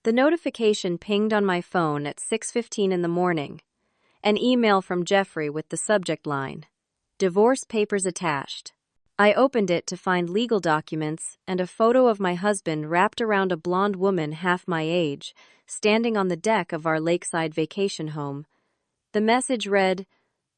The notification pinged on my phone at 6:15 in the morning. An email from Jeffrey with the subject line, "Divorce papers attached." I opened it to find legal documents and a photo of my husband wrapped around a blonde woman half my age, standing on the deck of our lakeside vacation home. The message read,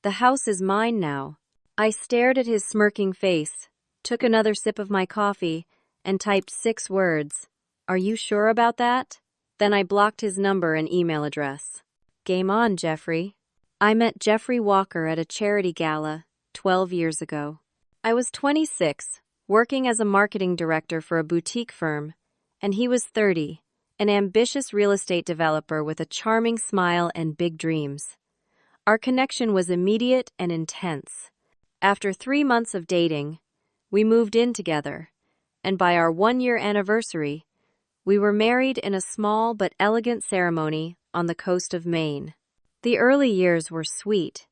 "The house is mine now." I stared at his smirking face, took another sip of my coffee, and typed 6 words. "Are you sure about that?" Then I blocked his number and email address. Game on, Jeffrey. I met Jeffrey Walker at a charity gala 12 years ago. I was 26, working as a marketing director for a boutique firm, and he was 30, an ambitious real estate developer with a charming smile and big dreams. Our connection was immediate and intense. After 3 months of dating, we moved in together, and by our 1-year anniversary, we were married in a small but elegant ceremony on the coast of Maine. The early years were sweet.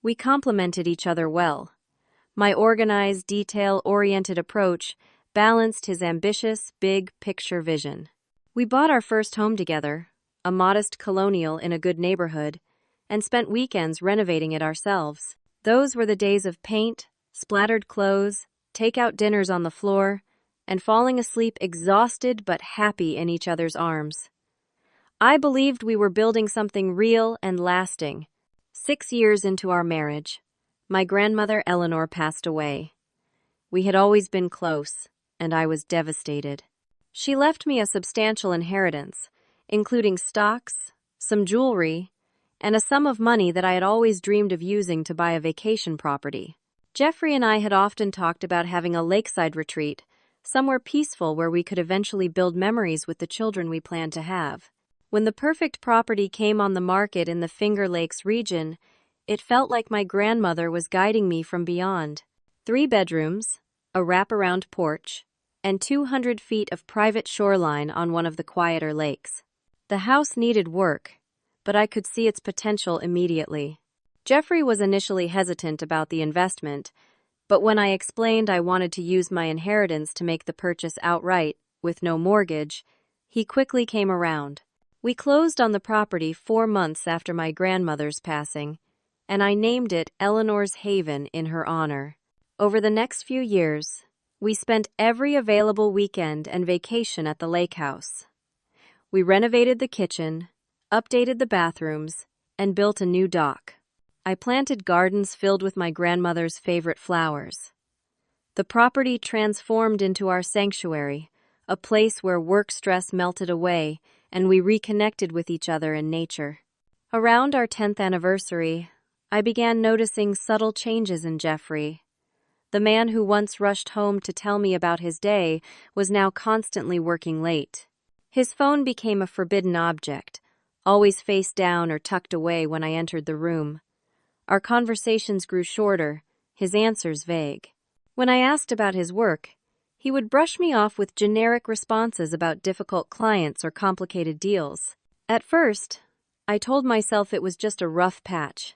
We complemented each other well. My organized, detail-oriented approach balanced his ambitious, big-picture vision. We bought our first home together, a modest colonial in a good neighborhood, and spent weekends renovating it ourselves. Those were the days of paint, splattered clothes, take-out dinners on the floor, and falling asleep exhausted but happy in each other's arms. I believed we were building something real and lasting. 6 years into our marriage, my grandmother Eleanor passed away. We had always been close, and I was devastated. She left me a substantial inheritance, including stocks, some jewelry, and a sum of money that I had always dreamed of using to buy a vacation property. Jeffrey and I had often talked about having a lakeside retreat, somewhere peaceful where we could eventually build memories with the children we planned to have. When the perfect property came on the market in the Finger Lakes region, it felt like my grandmother was guiding me from beyond. 3 bedrooms, a wraparound porch, and 200 feet of private shoreline on one of the quieter lakes. The house needed work, but I could see its potential immediately. Jeffrey was initially hesitant about the investment, but when I explained I wanted to use my inheritance to make the purchase outright, with no mortgage, he quickly came around. We closed on the property 4 months after my grandmother's passing, and I named it Eleanor's Haven in her honor. Over the next few years, we spent every available weekend and vacation at the lake house. We renovated the kitchen, updated the bathrooms, and built a new dock. I planted gardens filled with my grandmother's favorite flowers. The property transformed into our sanctuary, a place where work stress melted away and we reconnected with each other in nature. Around our 10th anniversary, I began noticing subtle changes in Jeffrey. The man who once rushed home to tell me about his day was now constantly working late. His phone became a forbidden object, always face down or tucked away when I entered the room. Our conversations grew shorter, his answers vague. When I asked about his work, he would brush me off with generic responses about difficult clients or complicated deals. At first, I told myself it was just a rough patch.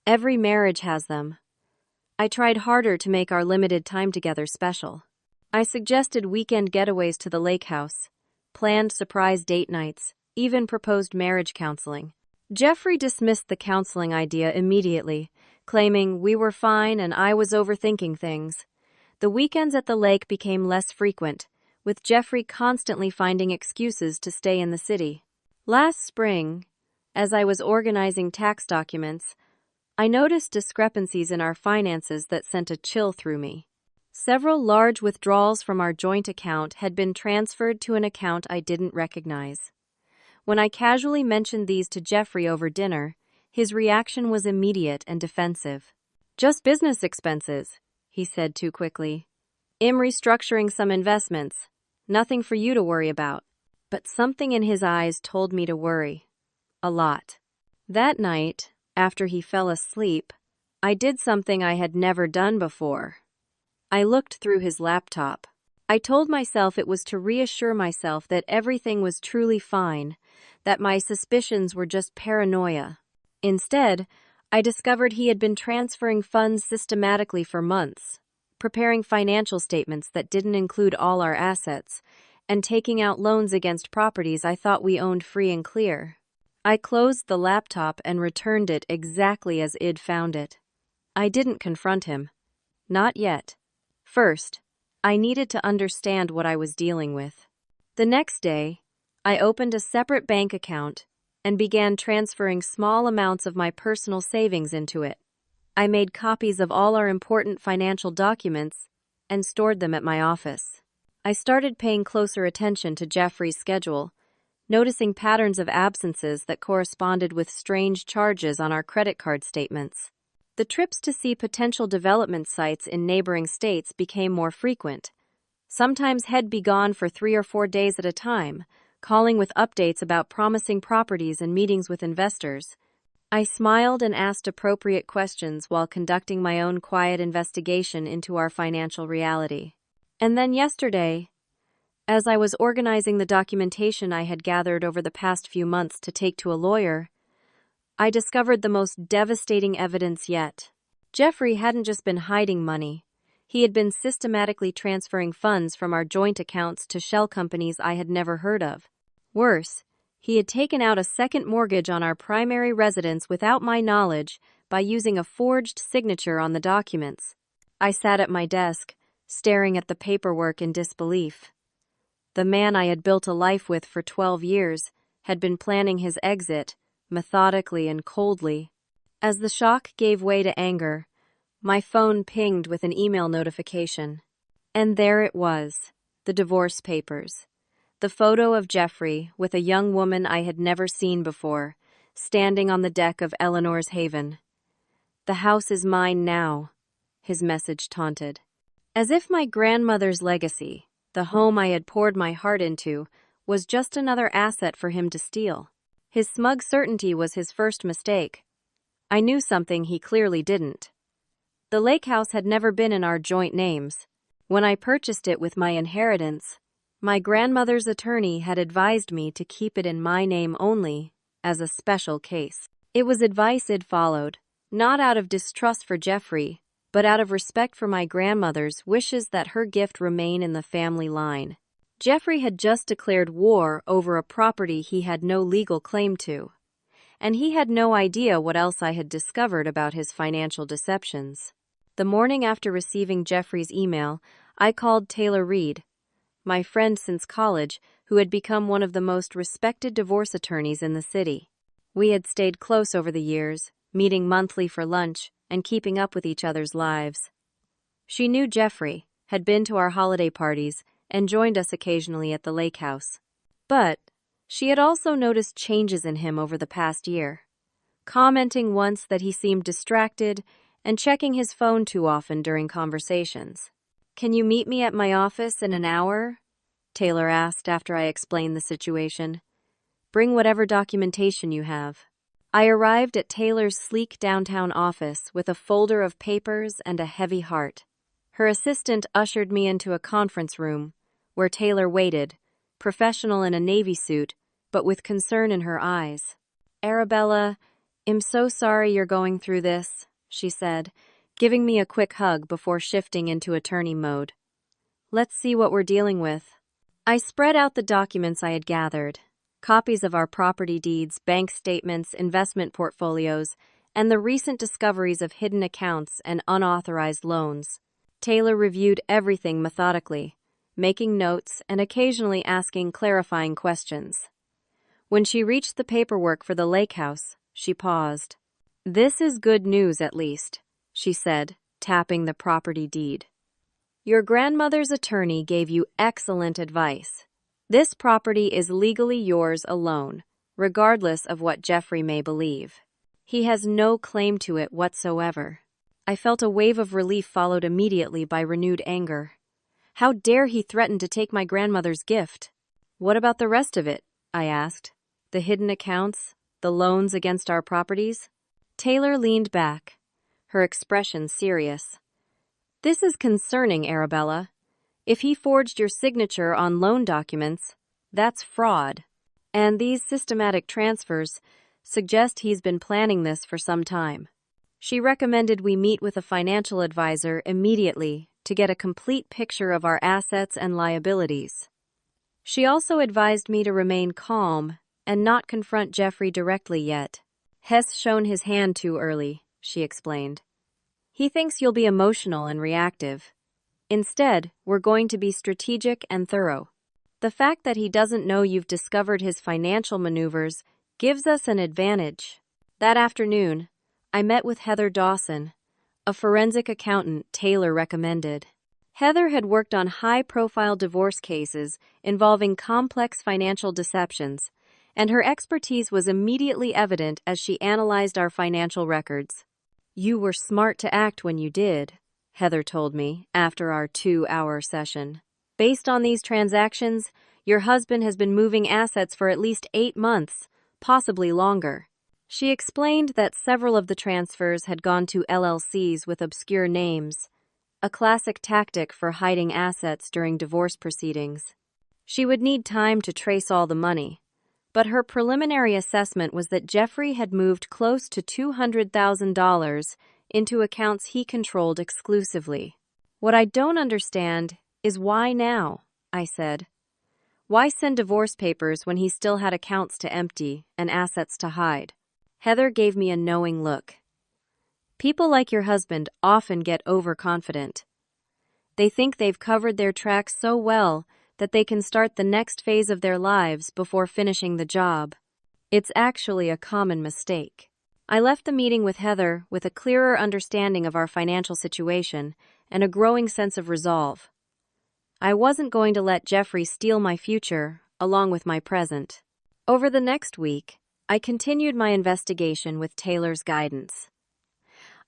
Every marriage has them. I tried harder to make our limited time together special. I suggested weekend getaways to the lake house, planned surprise date nights, even proposed marriage counseling. Jeffrey dismissed the counseling idea immediately, claiming we were fine and I was overthinking things. The weekends at the lake became less frequent, with Jeffrey constantly finding excuses to stay in the city. Last spring, as I was organizing tax documents, I noticed discrepancies in our finances that sent a chill through me. Several large withdrawals from our joint account had been transferred to an account I didn't recognize. When I casually mentioned these to Jeffrey over dinner, his reaction was immediate and defensive. "Just business expenses," he said too quickly. "I'm restructuring some investments. Nothing for you to worry about." But something in his eyes told me to worry. A lot. That night, after he fell asleep, I did something I had never done before. I looked through his laptop. I told myself it was to reassure myself that everything was truly fine, that my suspicions were just paranoia. Instead, I discovered he had been transferring funds systematically for months, preparing financial statements that didn't include all our assets, and taking out loans against properties I thought we owned free and clear. I closed the laptop and returned it exactly as Id found it. I didn't confront him. Not yet. First, I needed to understand what I was dealing with. The next day, I opened a separate bank account and began transferring small amounts of my personal savings into it. I made copies of all our important financial documents and stored them at my office. I started paying closer attention to Jeffrey's schedule, noticing patterns of absences that corresponded with strange charges on our credit card statements. The trips to see potential development sites in neighboring states became more frequent. Sometimes he'd be gone for 3 or 4 days at a time, calling with updates about promising properties and meetings with investors. I smiled and asked appropriate questions while conducting my own quiet investigation into our financial reality. And then yesterday, as I was organizing the documentation I had gathered over the past few months to take to a lawyer, I discovered the most devastating evidence yet. Jeffrey hadn't just been hiding money. He had been systematically transferring funds from our joint accounts to shell companies I had never heard of. Worse, he had taken out a second mortgage on our primary residence without my knowledge by using a forged signature on the documents. I sat at my desk, staring at the paperwork in disbelief. The man I had built a life with for 12 years had been planning his exit, methodically and coldly. As the shock gave way to anger, my phone pinged with an email notification. And there it was, the divorce papers. The photo of Jeffrey with a young woman I had never seen before, standing on the deck of Eleanor's Haven. "The house is mine now," his message taunted. As if my grandmother's legacy, the home I had poured my heart into, was just another asset for him to steal. His smug certainty was his first mistake. I knew something he clearly didn't. The lake house had never been in our joint names. When I purchased it with my inheritance, my grandmother's attorney had advised me to keep it in my name only, as a special case. It was advice Id followed, not out of distrust for Jeffrey, but out of respect for my grandmother's wishes that her gift remain in the family line. Jeffrey had just declared war over a property he had no legal claim to, and he had no idea what else I had discovered about his financial deceptions. The morning after receiving Jeffrey's email, I called Taylor Reed, my friend since college, who had become one of the most respected divorce attorneys in the city. We had stayed close over the years, meeting monthly for lunch and keeping up with each other's lives. She knew Jeffrey, had been to our holiday parties, and joined us occasionally at the lake house. But she had also noticed changes in him over the past year, commenting once that he seemed distracted and checking his phone too often during conversations. "Can you meet me at my office in an hour?" Taylor asked after I explained the situation. "Bring whatever documentation you have." I arrived at Taylor's sleek downtown office with a folder of papers and a heavy heart. Her assistant ushered me into a conference room, where Taylor waited, professional in a navy suit, but with concern in her eyes. "Arabella, I'm so sorry you're going through this," she said, giving me a quick hug before shifting into attorney mode. "Let's see what we're dealing with." I spread out the documents I had gathered, copies of our property deeds, bank statements, investment portfolios, and the recent discoveries of hidden accounts and unauthorized loans. Taylor reviewed everything methodically, making notes and occasionally asking clarifying questions. When she reached the paperwork for the lake house, she paused. "This is good news, at least," she said, tapping the property deed. "Your grandmother's attorney gave you excellent advice. This property is legally yours alone, regardless of what Jeffrey may believe. He has no claim to it whatsoever." I felt a wave of relief followed immediately by renewed anger. How dare he threaten to take my grandmother's gift? "What about the rest of it?" I asked. "The hidden accounts, the loans against our properties?" Taylor leaned back, her expression serious. "This is concerning, Arabella. If he forged your signature on loan documents, that's fraud. And these systematic transfers suggest he's been planning this for some time." She recommended we meet with a financial advisor immediately to get a complete picture of our assets and liabilities. She also advised me to remain calm and not confront Jeffrey directly yet. Has shown his hand too early, she explained. He thinks you'll be emotional and reactive. Instead, we're going to be strategic and thorough. The fact that he doesn't know you've discovered his financial maneuvers gives us an advantage. That afternoon, I met with Heather Dawson, a forensic accountant Taylor recommended. Heather had worked on high-profile divorce cases involving complex financial deceptions, and her expertise was immediately evident as she analyzed our financial records. "You were smart to act when you did," Heather told me after our 2-hour session. "Based on these transactions, your husband has been moving assets for at least 8 months, possibly longer." She explained that several of the transfers had gone to LLCs with obscure names, a classic tactic for hiding assets during divorce proceedings. She would need time to trace all the money, but her preliminary assessment was that Jeffrey had moved close to $200,000 into accounts he controlled exclusively. "What I don't understand is why now," I said. "Why send divorce papers when he still had accounts to empty and assets to hide?" Heather gave me a knowing look. "People like your husband often get overconfident. They think they've covered their tracks so well that they can start the next phase of their lives before finishing the job. It's actually a common mistake." I left the meeting with Heather with a clearer understanding of our financial situation and a growing sense of resolve. I wasn't going to let Jeffrey steal my future along with my present. Over the next week, I continued my investigation with Taylor's guidance.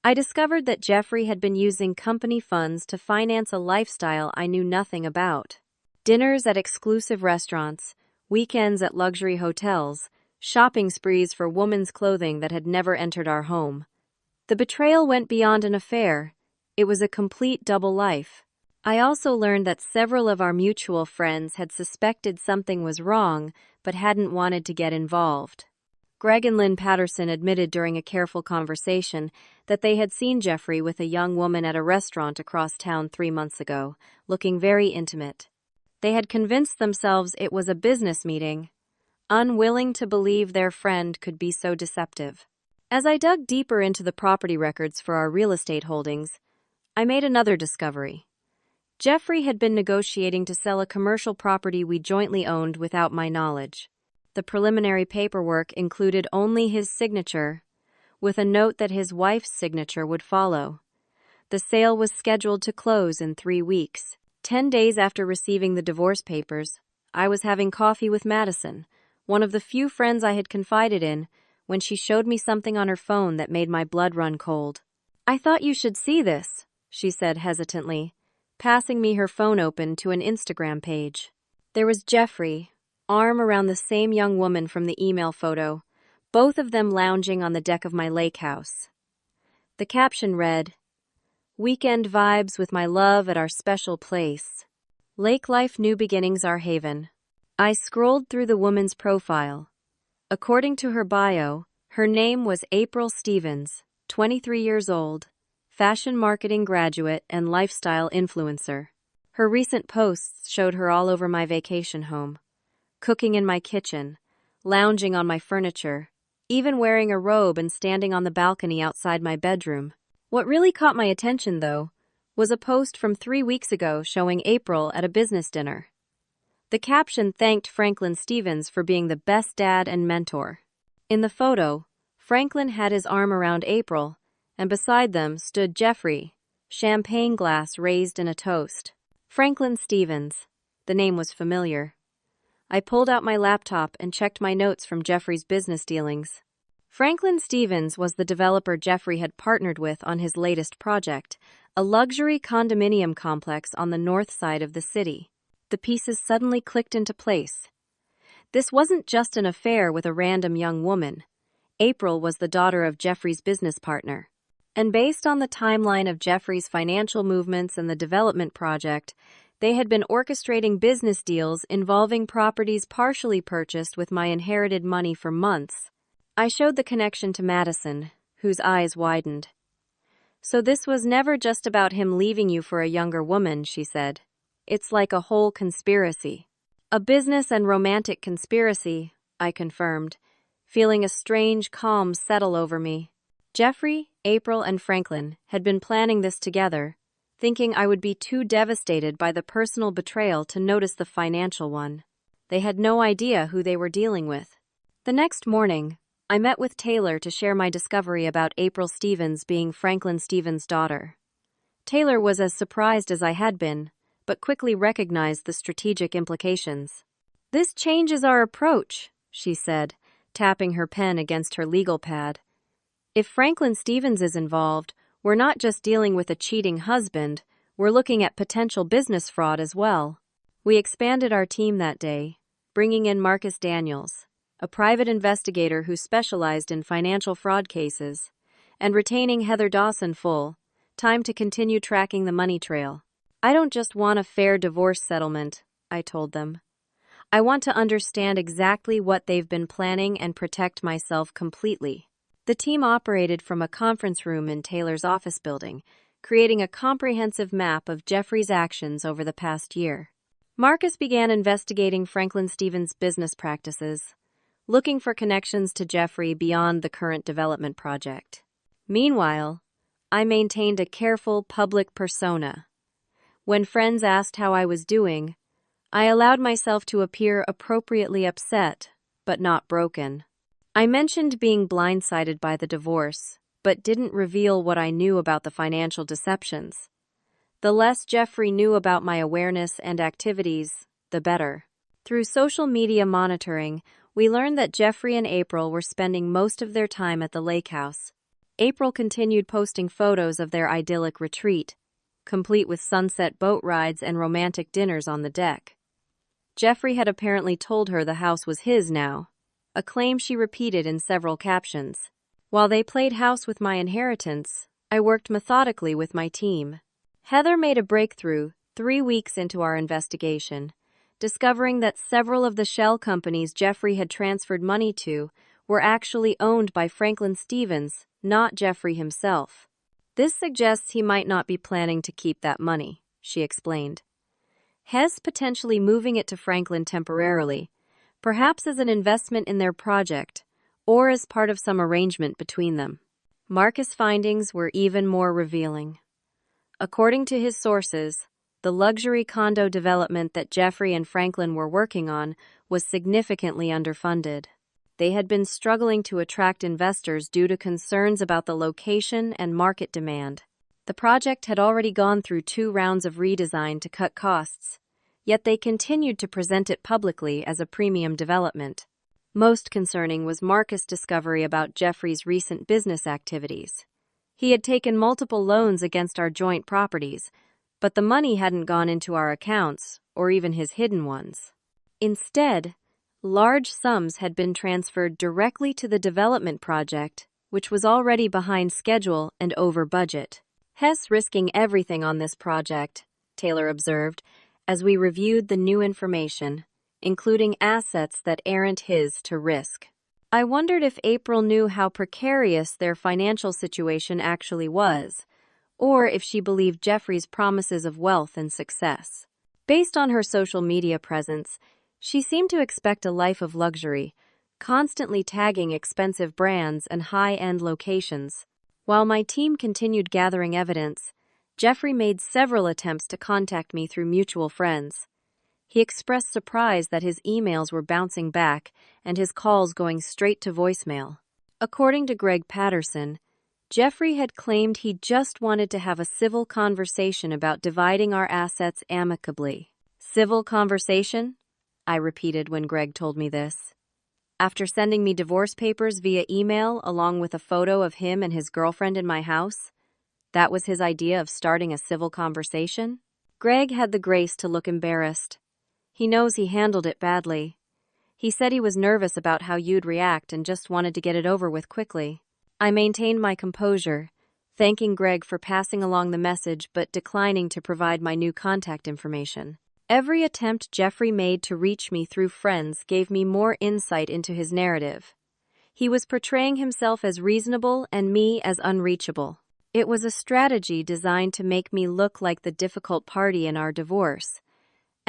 I discovered that Jeffrey had been using company funds to finance a lifestyle I knew nothing about. Dinners at exclusive restaurants, weekends at luxury hotels, shopping sprees for women's clothing that had never entered our home. The betrayal went beyond an affair. It was a complete double life. I also learned that several of our mutual friends had suspected something was wrong but hadn't wanted to get involved. Greg and Lynn Patterson admitted during a careful conversation that they had seen Jeffrey with a young woman at a restaurant across town 3 months ago, looking very intimate. They had convinced themselves it was a business meeting, unwilling to believe their friend could be so deceptive. As I dug deeper into the property records for our real estate holdings, I made another discovery. Jeffrey had been negotiating to sell a commercial property we jointly owned without my knowledge. The preliminary paperwork included only his signature, with a note that his wife's signature would follow. The sale was scheduled to close in 3 weeks. 10 days after receiving the divorce papers, I was having coffee with Madison, one of the few friends I had confided in, when she showed me something on her phone that made my blood run cold. "I thought you should see this," she said hesitantly, passing me her phone open to an Instagram page. There was Jeffrey, arm around the same young woman from the email photo, both of them lounging on the deck of my lake house. The caption read, "Weekend vibes with my love at our special place. Lake life, new beginnings, our haven." I scrolled through the woman's profile. According to her bio, her name was April Stevens, 23 years old, fashion marketing graduate and lifestyle influencer. Her recent posts showed her all over my vacation home, cooking in my kitchen, lounging on my furniture, even wearing a robe and standing on the balcony outside my bedroom. What really caught my attention, though, was a post from 3 weeks ago showing April at a business dinner. The caption thanked Franklin Stevens for being the best dad and mentor. In the photo, Franklin had his arm around April, and beside them stood Jeffrey, champagne glass raised in a toast. Franklin Stevens. The name was familiar. I pulled out my laptop and checked my notes from Jeffrey's business dealings. Franklin Stevens was the developer Jeffrey had partnered with on his latest project, a luxury condominium complex on the north side of the city. The pieces suddenly clicked into place. This wasn't just an affair with a random young woman. April was the daughter of Jeffrey's business partner. And based on the timeline of Jeffrey's financial movements and the development project, they had been orchestrating business deals involving properties partially purchased with my inherited money for months. I showed the connection to Madison, whose eyes widened. "So this was never just about him leaving you for a younger woman," she said. "It's like a whole conspiracy." A business and romantic conspiracy, I confirmed, feeling a strange calm settle over me. Jeffrey, April, and Franklin had been planning this together, thinking I would be too devastated by the personal betrayal to notice the financial one. They had no idea who they were dealing with. The next morning, I met with Taylor to share my discovery about April Stevens being Franklin Stevens' daughter. Taylor was as surprised as I had been, but quickly recognized the strategic implications. "This changes our approach," she said, tapping her pen against her legal pad. "If Franklin Stevens is involved, we're not just dealing with a cheating husband, we're looking at potential business fraud as well." We expanded our team that day, bringing in Marcus Daniels, a private investigator who specialized in financial fraud cases, and retaining Heather Dawson full time to continue tracking the money trail. "I don't just want a fair divorce settlement," I told them. "I want to understand exactly what they've been planning and protect myself completely." The team operated from a conference room in Taylor's office building, creating a comprehensive map of Jeffrey's actions over the past year. Marcus began investigating Franklin Stevens' business practices, looking for connections to Jeffrey beyond the current development project. Meanwhile, I maintained a careful public persona. When friends asked how I was doing, I allowed myself to appear appropriately upset, but not broken. I mentioned being blindsided by the divorce, but didn't reveal what I knew about the financial deceptions. The less Jeffrey knew about my awareness and activities, the better. Through social media monitoring, we learned that Jeffrey and April were spending most of their time at the lake house. April continued posting photos of their idyllic retreat, complete with sunset boat rides and romantic dinners on the deck. Jeffrey had apparently told her the house was his now, a claim she repeated in several captions. While they played house with my inheritance, I worked methodically with my team. Heather made a breakthrough 3 weeks into our investigation, discovering that several of the shell companies Jeffrey had transferred money to were actually owned by Franklin Stevens, not Jeffrey himself. "This suggests he might not be planning to keep that money," she explained. "He's potentially moving it to Franklin temporarily, perhaps as an investment in their project, or as part of some arrangement between them." Marcus' findings were even more revealing. According to his sources, the luxury condo development that Jeffrey and Franklin were working on was significantly underfunded. They had been struggling to attract investors due to concerns about the location and market demand. The project had already gone through 2 rounds of redesign to cut costs, yet they continued to present it publicly as a premium development. Most concerning was Marcus' discovery about Jeffrey's recent business activities. He had taken multiple loans against our joint properties, but the money hadn't gone into our accounts, or even his hidden ones. Instead, large sums had been transferred directly to the development project, which was already behind schedule and over budget. "Hess risking everything on this project," Taylor observed, as we reviewed the new information, including assets that aren't his to risk. I wondered if April knew how precarious their financial situation actually was, or if she believed Jeffrey's promises of wealth and success. Based on her social media presence, she seemed to expect a life of luxury, constantly tagging expensive brands and high-end locations. While my team continued gathering evidence, Jeffrey made several attempts to contact me through mutual friends. He expressed surprise that his emails were bouncing back and his calls going straight to voicemail. According to Greg Patterson, Jeffrey had claimed he just wanted to have a civil conversation about dividing our assets amicably. "Civil conversation?" I repeated when Greg told me this. After sending me divorce papers via email along with a photo of him and his girlfriend in my house, that was his idea of starting a civil conversation? Greg had the grace to look embarrassed. He knows he handled it badly. He said he was nervous about how you'd react and just wanted to get it over with quickly. I maintained my composure, thanking Greg for passing along the message but declining to provide my new contact information. Every attempt Jeffrey made to reach me through friends gave me more insight into his narrative. He was portraying himself as reasonable and me as unreachable. It was a strategy designed to make me look like the difficult party in our divorce,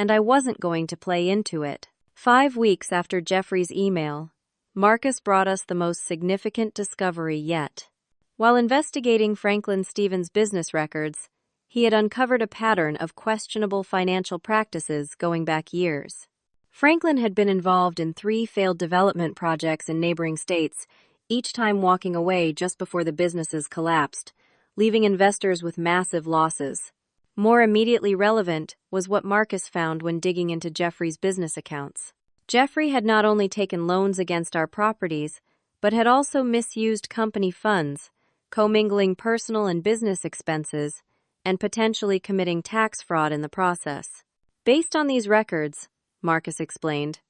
and I wasn't going to play into it. 5 weeks after Jeffrey's email, Marcus brought us the most significant discovery yet. While investigating Franklin Stevens' business records, he had uncovered a pattern of questionable financial practices going back years. Franklin had been involved in 3 failed development projects in neighboring states, each time walking away just before the businesses collapsed, leaving investors with massive losses. More immediately relevant was what Marcus found when digging into Jeffrey's business accounts. Jeffrey had not only taken loans against our properties, but had also misused company funds, commingling personal and business expenses, and potentially committing tax fraud in the process. Based on these records, Marcus explained,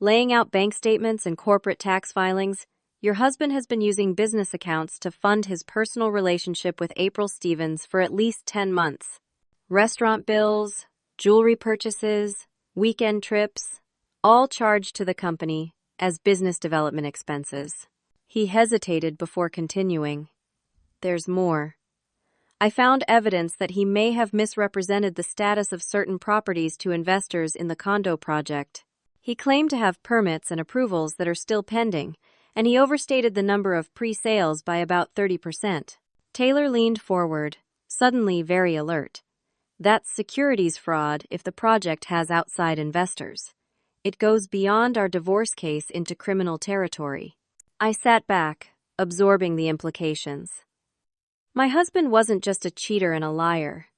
laying out bank statements and corporate tax filings, your husband has been using business accounts to fund his personal relationship with April Stevens for at least 10 months. Restaurant bills, jewelry purchases, weekend trips, all charged to the company as business development expenses. He hesitated before continuing. There's more. I found evidence that he may have misrepresented the status of certain properties to investors in the condo project. He claimed to have permits and approvals that are still pending, and he overstated the number of pre-sales by about 30%. Taylor leaned forward, suddenly very alert. That's securities fraud if the project has outside investors. It goes beyond our divorce case into criminal territory. I sat back, absorbing the implications. My husband wasn't just a cheater and a liar.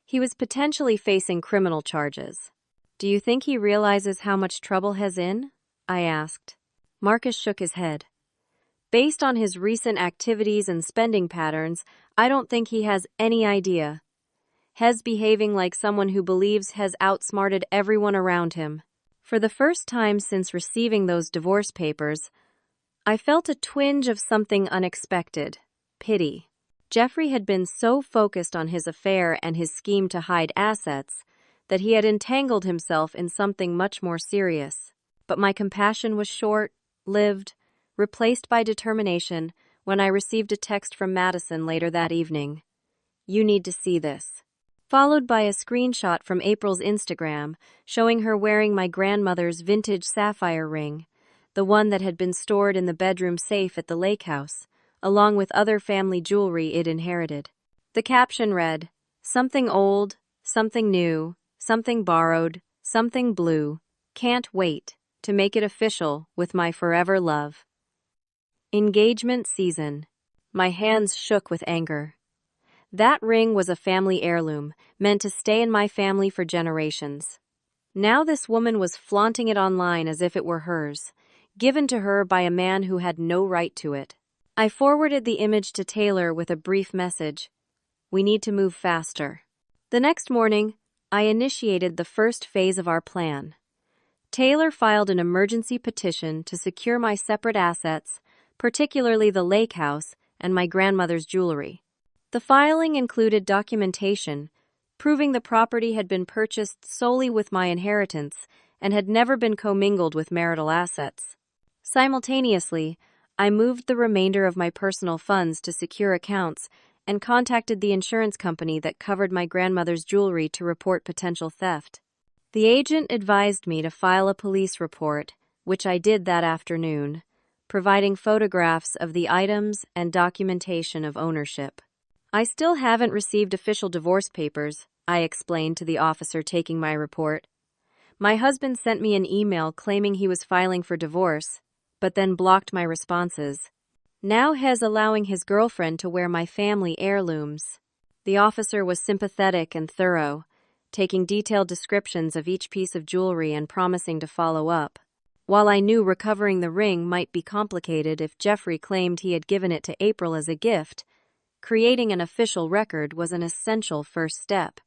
He was potentially facing criminal charges. Do you think he realizes how much trouble he's in? I asked. Marcus shook his head. Based on his recent activities and spending patterns, I don't think he has any idea. He's behaving like someone who believes he's outsmarted everyone around him. For the first time since receiving those divorce papers, I felt a twinge of something unexpected, pity. Jeffrey had been so focused on his affair and his scheme to hide assets that he had entangled himself in something much more serious. But my compassion was short-lived, replaced by determination when I received a text from Madison later that evening. You need to see this. Followed by a screenshot from April's Instagram showing her wearing my grandmother's vintage sapphire ring, the one that had been stored in the bedroom safe at the lake house, along with other family jewelry it inherited. The caption read, "Something old, something new, something borrowed, something blue. Can't wait to make it official with my forever love." Engagement season. My hands shook with anger. That ring was a family heirloom, meant to stay in my family for generations. Now this woman was flaunting it online as if it were hers, given to her by a man who had no right to it. I forwarded the image to Taylor with a brief message. We need to move faster. The next morning, I initiated the first phase of our plan. Taylor filed an emergency petition to secure my separate assets, particularly the lake house and my grandmother's jewelry. The filing included documentation proving the property had been purchased solely with my inheritance and had never been commingled with marital assets. Simultaneously, I moved the remainder of my personal funds to secure accounts and contacted the insurance company that covered my grandmother's jewelry to report potential theft. The agent advised me to file a police report, which I did that afternoon, providing photographs of the items and documentation of ownership. I still haven't received official divorce papers, I explained to the officer taking my report. My husband sent me an email claiming he was filing for divorce, but then blocked my responses. Now he's allowing his girlfriend to wear my family heirlooms. The officer was sympathetic and thorough, taking detailed descriptions of each piece of jewelry and promising to follow up. While I knew recovering the ring might be complicated if Jeffrey claimed he had given it to April as a gift, creating an official record was an essential first step.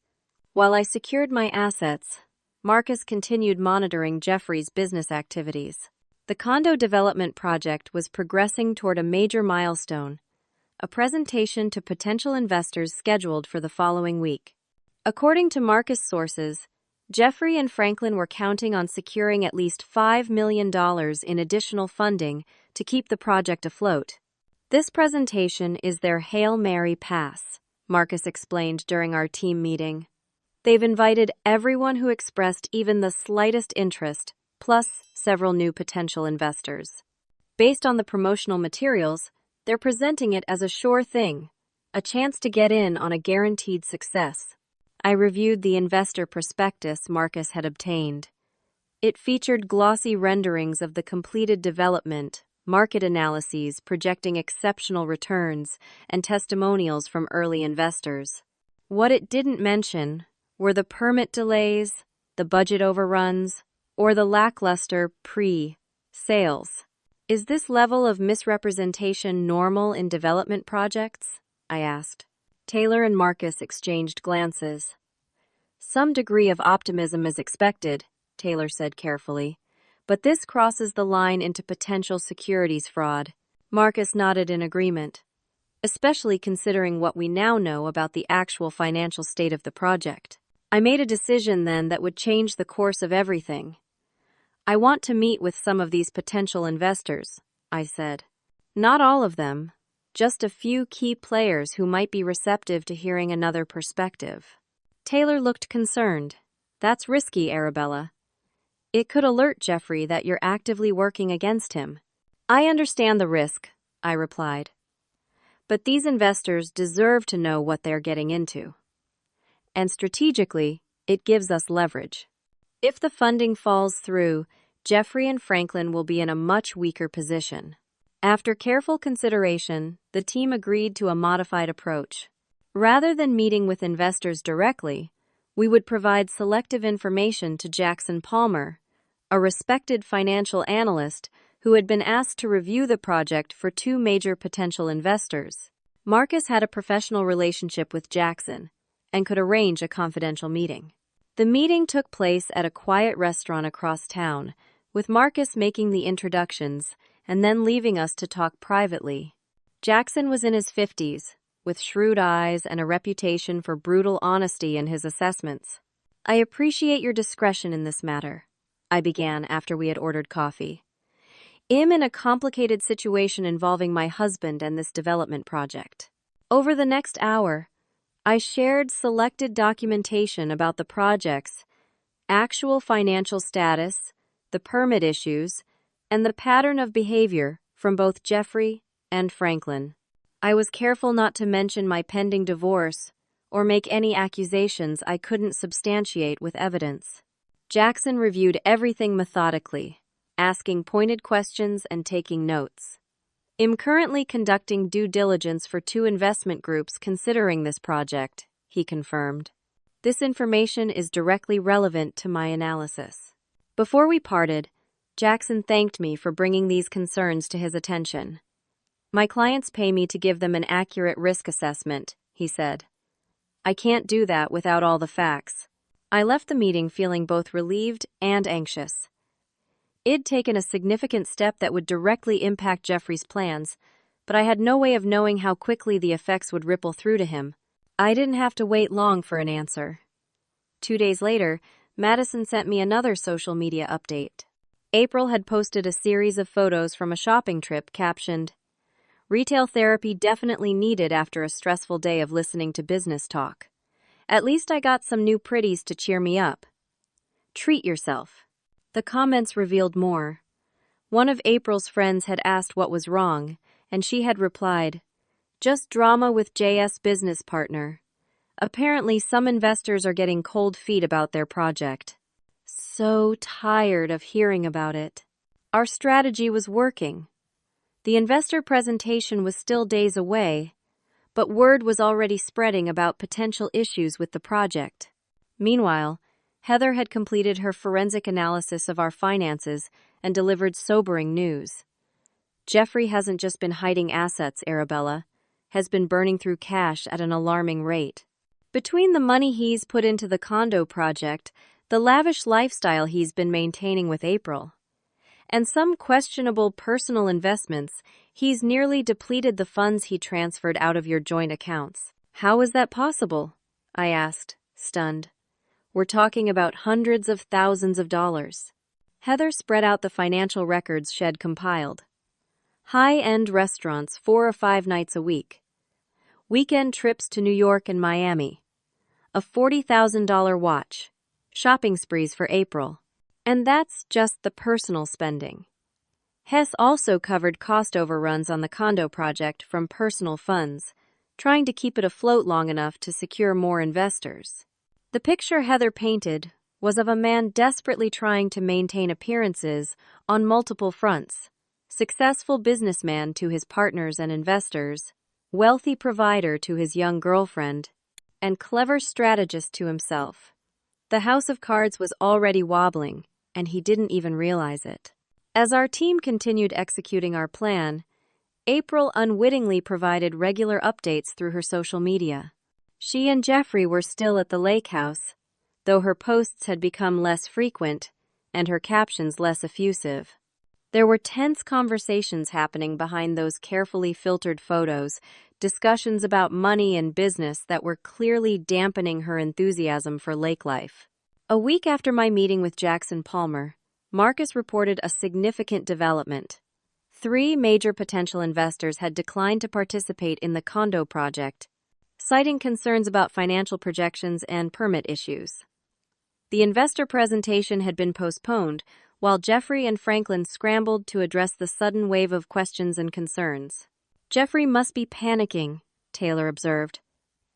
While I secured my assets, Marcus continued monitoring Jeffrey's business activities. The condo development project was progressing toward a major milestone, a presentation to potential investors scheduled for the following week. According to Marcus sources, Jeffrey and Franklin were counting on securing at least $5 million in additional funding to keep the project afloat. This presentation is their Hail Mary pass, Marcus explained during our team meeting. They've invited everyone who expressed even the slightest interest, plus several new potential investors. Based on the promotional materials, they're presenting it as a sure thing, a chance to get in on a guaranteed success. I reviewed the investor prospectus Marcus had obtained. It featured glossy renderings of the completed development, market analyses projecting exceptional returns, and testimonials from early investors. What it didn't mention were the permit delays, the budget overruns, or the lackluster pre-sales. Is this level of misrepresentation normal in development projects? I asked. Taylor and Marcus exchanged glances. Some degree of optimism is expected, Taylor said carefully, but this crosses the line into potential securities fraud. Marcus nodded in agreement, especially considering what we now know about the actual financial state of the project. I made a decision then that would change the course of everything. I want to meet with some of these potential investors, I said. Not all of them, just a few key players who might be receptive to hearing another perspective. Taylor looked concerned. That's risky, Arabella. It could alert Jeffrey that you're actively working against him. I understand the risk, I replied. But these investors deserve to know what they're getting into. And strategically, it gives us leverage. If the funding falls through, Jeffrey and Franklin will be in a much weaker position. After careful consideration, the team agreed to a modified approach. Rather than meeting with investors directly, we would provide selective information to Jackson Palmer, a respected financial analyst who had been asked to review the project for two major potential investors. Marcus had a professional relationship with Jackson and could arrange a confidential meeting. The meeting took place at a quiet restaurant across town, with Marcus making the introductions and then leaving us to talk privately. Jackson was in his 50s, with shrewd eyes and a reputation for brutal honesty in his assessments. I appreciate your discretion in this matter, I began after we had ordered coffee. I'm in a complicated situation involving my husband and this development project. Over the next hour, I shared selected documentation about the project's actual financial status, the permit issues, and the pattern of behavior from both Jeffrey and Franklin. I was careful not to mention my pending divorce or make any accusations I couldn't substantiate with evidence. Jackson reviewed everything methodically, asking pointed questions and taking notes. I'm currently conducting due diligence for two investment groups considering this project, he confirmed. This information is directly relevant to my analysis. Before we parted, Jackson thanked me for bringing these concerns to his attention. My clients pay me to give them an accurate risk assessment, he said. I can't do that without all the facts. I left the meeting feeling both relieved and anxious. I'd taken a significant step that would directly impact Jeffrey's plans, but I had no way of knowing how quickly the effects would ripple through to him. I didn't have to wait long for an answer. 2 days later, Madison sent me another social media update. April had posted a series of photos from a shopping trip captioned, "Retail therapy definitely needed after a stressful day of listening to business talk. At least I got some new pretties to cheer me up. Treat yourself." The comments revealed more. One of April's friends had asked what was wrong, and she had replied, "Just drama with JS business partner. Apparently some investors are getting cold feet about their project. So tired of hearing about it. Our strategy was working. The investor presentation was still days away, but word was already spreading about potential issues with the project." Meanwhile, Heather had completed her forensic analysis of our finances and delivered sobering news. Jeffrey hasn't just been hiding assets, Arabella, has been burning through cash at an alarming rate. Between the money he's put into the condo project, the lavish lifestyle he's been maintaining with April, and some questionable personal investments, he's nearly depleted the funds he transferred out of your joint accounts. How is that possible? I asked, stunned. We're talking about hundreds of thousands of dollars. Heather spread out the financial records she'd compiled. High-end restaurants 4 or 5 nights a week. Weekend trips to New York and Miami. a $40,000 watch, shopping sprees for April. And that's just the personal spending. Hess also covered cost overruns on the condo project from personal funds, trying to keep it afloat long enough to secure more investors. The picture Heather painted was of a man desperately trying to maintain appearances on multiple fronts: successful businessman to his partners and investors, wealthy provider to his young girlfriend, and clever strategist to himself. The house of cards was already wobbling, and he didn't even realize it. As our team continued executing our plan, April unwittingly provided regular updates through her social media. She and Jeffrey were still at the lake house, though her posts had become less frequent and her captions less effusive. There were tense conversations happening behind those carefully filtered photos, discussions about money and business that were clearly dampening her enthusiasm for lake life. A week after my meeting with Jackson Palmer, Marcus reported a significant development. 3 major potential investors had declined to participate in the condo project, citing concerns about financial projections and permit issues. The investor presentation had been postponed, while Jeffrey and Franklin scrambled to address the sudden wave of questions and concerns. "Jeffrey must be panicking," Taylor observed.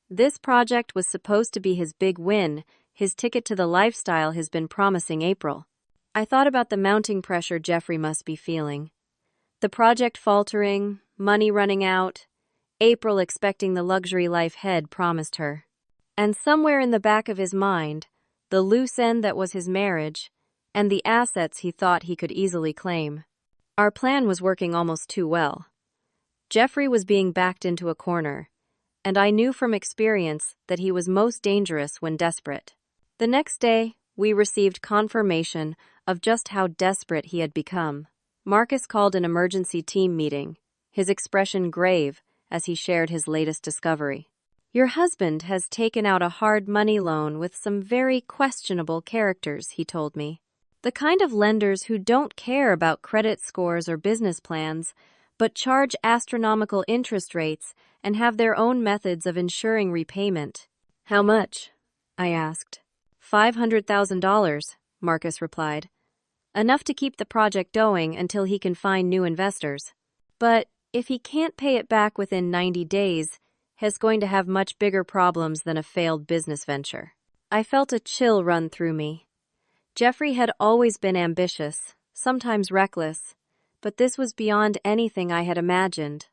"This project was supposed to be his big win. His ticket to the lifestyle has been promising April." I thought about the mounting pressure Jeffrey must be feeling. The project faltering, money running out, April expecting the luxury life Head promised her. And somewhere in the back of his mind, the loose end that was his marriage, and the assets he thought he could easily claim. Our plan was working almost too well. Jeffrey was being backed into a corner, and I knew from experience that he was most dangerous when desperate. The next day, we received confirmation of just how desperate he had become. Marcus called an emergency team meeting, his expression grave as he shared his latest discovery. "Your husband has taken out a hard money loan with some very questionable characters," he told me. "The kind of lenders who don't care about credit scores or business plans, but charge astronomical interest rates and have their own methods of ensuring repayment." "How much?" I asked. $500,000, Marcus replied. "Enough to keep the project going until he can find new investors. But if he can't pay it back within 90 days, he's going to have much bigger problems than a failed business venture." I felt a chill run through me. Jeffrey had always been ambitious, sometimes reckless, but this was beyond anything I had imagined.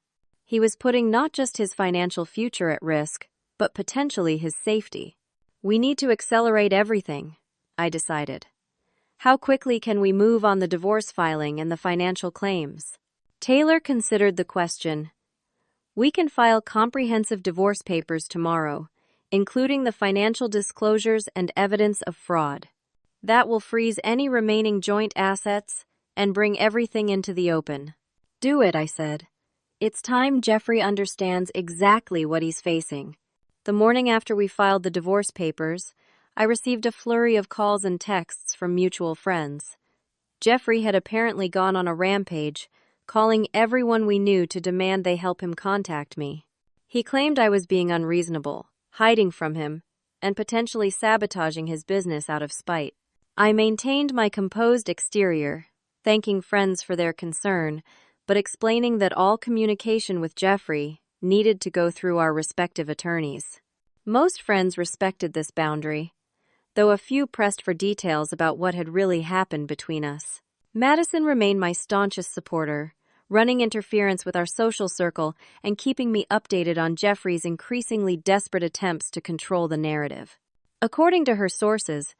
He was putting not just his financial future at risk, but potentially his safety. "We need to accelerate everything," I decided. "How quickly can we move on the divorce filing and the financial claims?" Taylor considered the question. "We can file comprehensive divorce papers tomorrow, including the financial disclosures and evidence of fraud. That will freeze any remaining joint assets and bring everything into the open." "Do it," I said. "It's time Jeffrey understands exactly what he's facing." The morning after we filed the divorce papers, I received a flurry of calls and texts from mutual friends. Jeffrey had apparently gone on a rampage, calling everyone we knew to demand they help him contact me. He claimed I was being unreasonable, hiding from him, and potentially sabotaging his business out of spite. I maintained my composed exterior, thanking friends for their concern, but explaining that all communication with Jeffrey needed to go through our respective attorneys. Most friends respected this boundary, though a few pressed for details about what had really happened between us. Madison remained my staunchest supporter, running interference with our social circle and keeping me updated on Jeffrey's increasingly desperate attempts to control the narrative. According to her sources,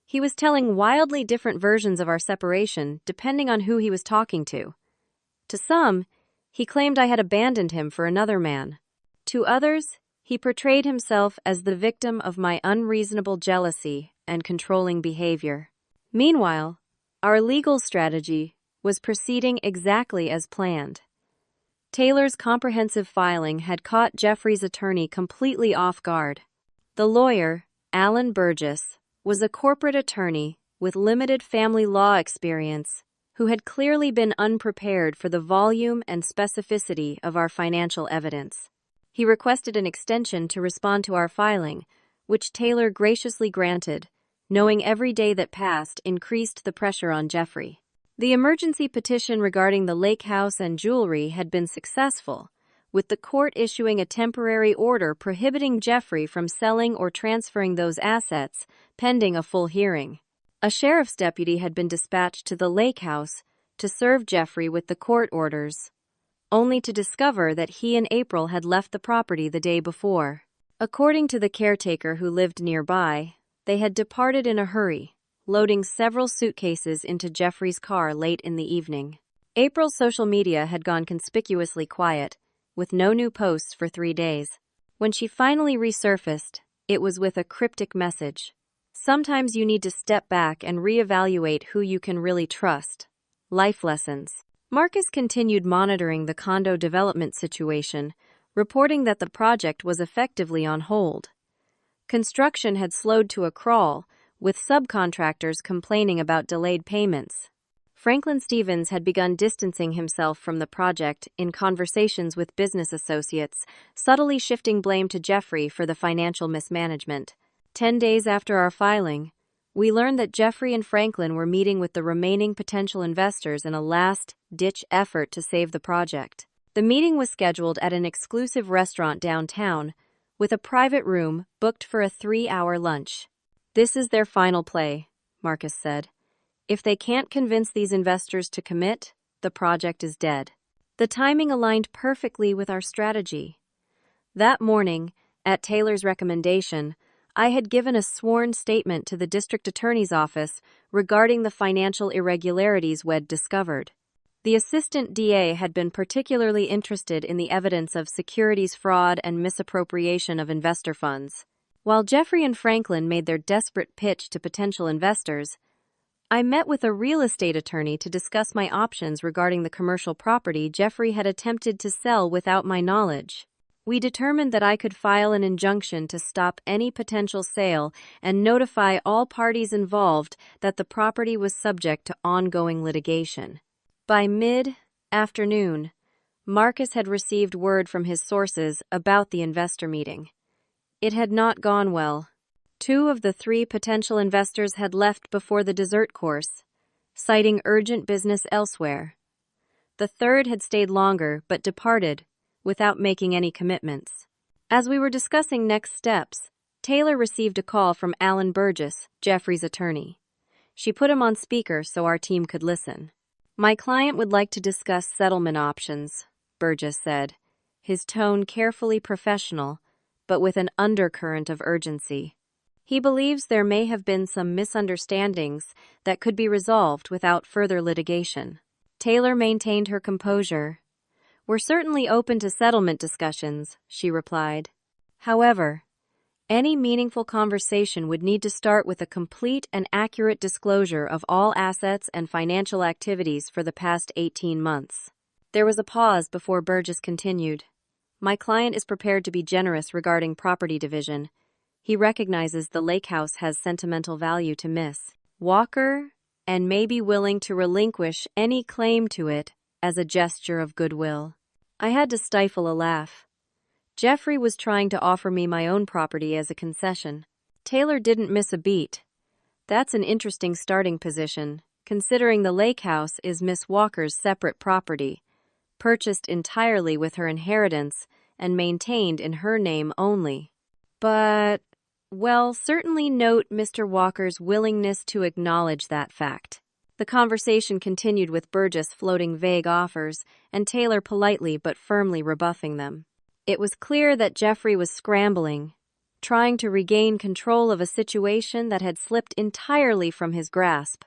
he was telling wildly different versions of our separation depending on who he was talking to. To some, he claimed I had abandoned him for another man. To others, he portrayed himself as the victim of my unreasonable jealousy and controlling behavior. Meanwhile, our legal strategy was proceeding exactly as planned. Taylor's comprehensive filing had caught Jeffrey's attorney completely off guard. The lawyer, Alan Burgess, was a corporate attorney with limited family law experience who had clearly been unprepared for the volume and specificity of our financial evidence. He requested an extension to respond to our filing, which Taylor graciously granted, knowing every day that passed increased the pressure on Jeffrey. The emergency petition regarding the lake house and jewelry had been successful, with the court issuing a temporary order prohibiting Jeffrey from selling or transferring those assets, pending a full hearing. A sheriff's deputy had been dispatched to the lake house to serve Jeffrey with the court orders, only to discover that he and April had left the property the day before. According to the caretaker who lived nearby, they had departed in a hurry, loading several suitcases into Jeffrey's car late in the evening. April's social media had gone conspicuously quiet, with no new posts for 3 days. When she finally resurfaced, it was with a cryptic message. Sometimes you need to step back and reevaluate who you can really trust. Life lessons. Marcus continued monitoring the condo development situation, reporting that the project was effectively on hold. Construction had slowed to a crawl, with subcontractors complaining about delayed payments. Franklin Stevens had begun distancing himself from the project in conversations with business associates, subtly shifting blame to Jeffrey for the financial mismanagement. 10 days after our filing, we learned that Jeffrey and Franklin were meeting with the remaining potential investors in a last-ditch effort to save the project. The meeting was scheduled at an exclusive restaurant downtown, with a private room booked for a 3-hour lunch. "This is their final play," Marcus said. "If they can't convince these investors to commit, the project is dead." The timing aligned perfectly with our strategy. That morning, at Taylor's recommendation, I had given a sworn statement to the district attorney's office regarding the financial irregularities we'd discovered. The assistant DA had been particularly interested in the evidence of securities fraud and misappropriation of investor funds. While Jeffrey and Franklin made their desperate pitch to potential investors, I met with a real estate attorney to discuss my options regarding the commercial property Jeffrey had attempted to sell without my knowledge. We determined that I could file an injunction to stop any potential sale and notify all parties involved that the property was subject to ongoing litigation. By mid-afternoon, Marcus had received word from his sources about the investor meeting. It had not gone well. 2 of the 3 potential investors had left before the dessert course, citing urgent business elsewhere. The 3rd had stayed longer but departed without making any commitments. As we were discussing next steps, Taylor received a call from Alan Burgess, Jeffrey's attorney. She put him on speaker so our team could listen. "My client would like to discuss settlement options," Burgess said, his tone carefully professional, but with an undercurrent of urgency. He believes there may have been some misunderstandings that could be resolved without further litigation. Taylor maintained her composure. "We're certainly open to settlement discussions," she replied. "However, any meaningful conversation would need to start with a complete and accurate disclosure of all assets and financial activities for the past 18 months. There was a pause before Burgess continued. "My client is prepared to be generous regarding property division. He recognizes the lake house has sentimental value to Miss Walker and may be willing to relinquish any claim to it as a gesture of goodwill." I had to stifle a laugh. Jeffrey was trying to offer me my own property as a concession. Taylor didn't miss a beat. "That's an interesting starting position, considering the lake house is Miss Walker's separate property, purchased entirely with her inheritance and maintained in her name only. But, well, certainly note Mr. Walker's willingness to acknowledge that fact." The conversation continued with Burgess floating vague offers and Taylor politely but firmly rebuffing them. It was clear that Jeffrey was scrambling, trying to regain control of a situation that had slipped entirely from his grasp.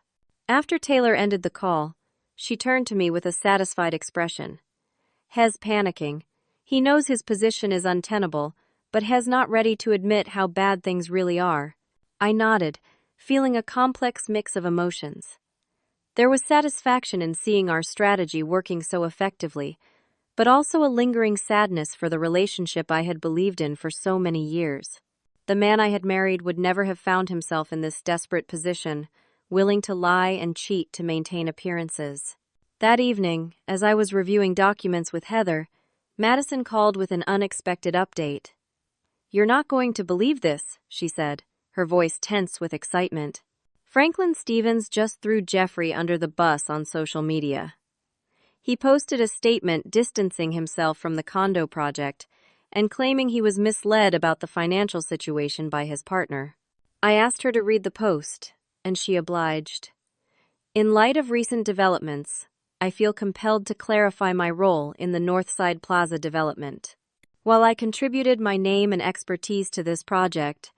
After Taylor ended the call, she turned to me with a satisfied expression. "Hez panicking. He knows his position is untenable, but Hez not ready to admit how bad things really are." I nodded, feeling a complex mix of emotions. There was satisfaction in seeing our strategy working so effectively, but also a lingering sadness for the relationship I had believed in for so many years. The man I had married would never have found himself in this desperate position, willing to lie and cheat to maintain appearances. That evening, as I was reviewing documents with Heather, Madison called with an unexpected update. "You're not going to believe this," she said, her voice tense with excitement. Franklin Stevens just threw Jeffrey under the bus on social media. He posted a statement distancing himself from the condo project and claiming he was misled about the financial situation by his partner. I asked her to read the post, and she obliged. "In light of recent developments, I feel compelled to clarify my role in the Northside Plaza development. While I contributed my name and expertise to this project,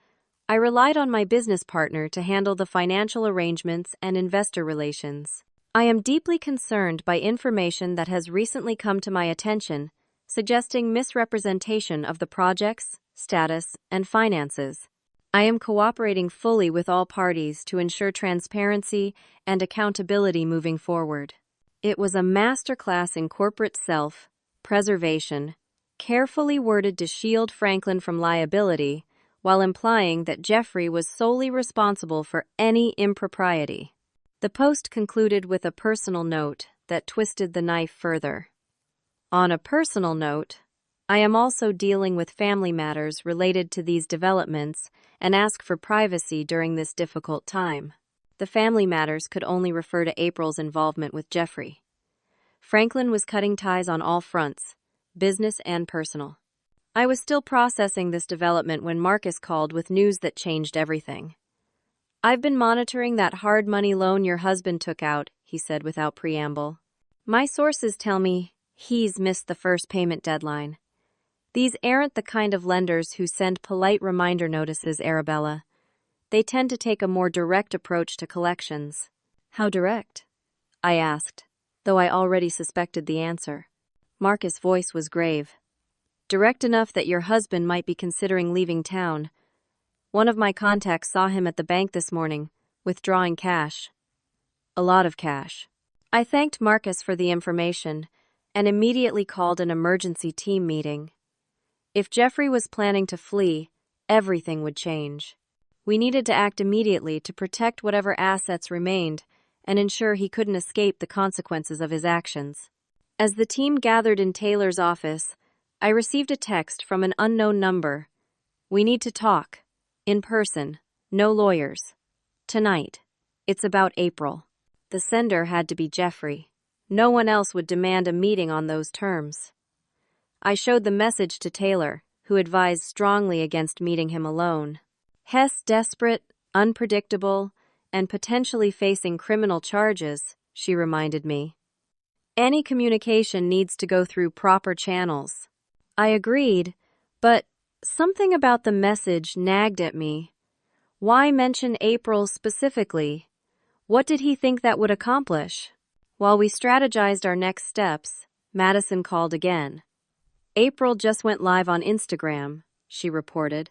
I relied on my business partner to handle the financial arrangements and investor relations. I am deeply concerned by information that has recently come to my attention suggesting misrepresentation of the project's status and finances. I am cooperating fully with all parties to ensure transparency and accountability moving forward." It was a masterclass in corporate self-preservation, carefully worded to shield Franklin from liability, while implying that Jeffrey was solely responsible for any impropriety. The post concluded with a personal note that twisted the knife further. "On a personal note, I am also dealing with family matters related to these developments and ask for privacy during this difficult time." The family matters could only refer to April's involvement with Jeffrey. Franklin was cutting ties on all fronts, business and personal. I was still processing this development when Marcus called with news that changed everything. "I've been monitoring that hard money loan your husband took out," he said without preamble. "My sources tell me he's missed the first payment deadline. These aren't the kind of lenders who send polite reminder notices, Arabella. They tend to take a more direct approach to collections." "How direct?" I asked, though I already suspected the answer. Marcus' voice was grave. "Direct enough that your husband might be considering leaving town. One of my contacts saw him at the bank this morning, withdrawing cash. A lot of cash." I thanked Marcus for the information and immediately called an emergency team meeting. If Jeffrey was planning to flee, everything would change. We needed to act immediately to protect whatever assets remained and ensure he couldn't escape the consequences of his actions. As the team gathered in Taylor's office, I received a text from an unknown number. "We need to talk. In person. No lawyers. Tonight. It's about April." The sender had to be Jeffrey. No one else would demand a meeting on those terms. I showed the message to Taylor, who advised strongly against meeting him alone. "Hess desperate, unpredictable, and potentially facing criminal charges," she reminded me. "Any communication needs to go through proper channels." I agreed, but something about the message nagged at me. Why mention April specifically? What did he think that would accomplish? While we strategized our next steps, Madison called again. "April just went live on Instagram," she reported.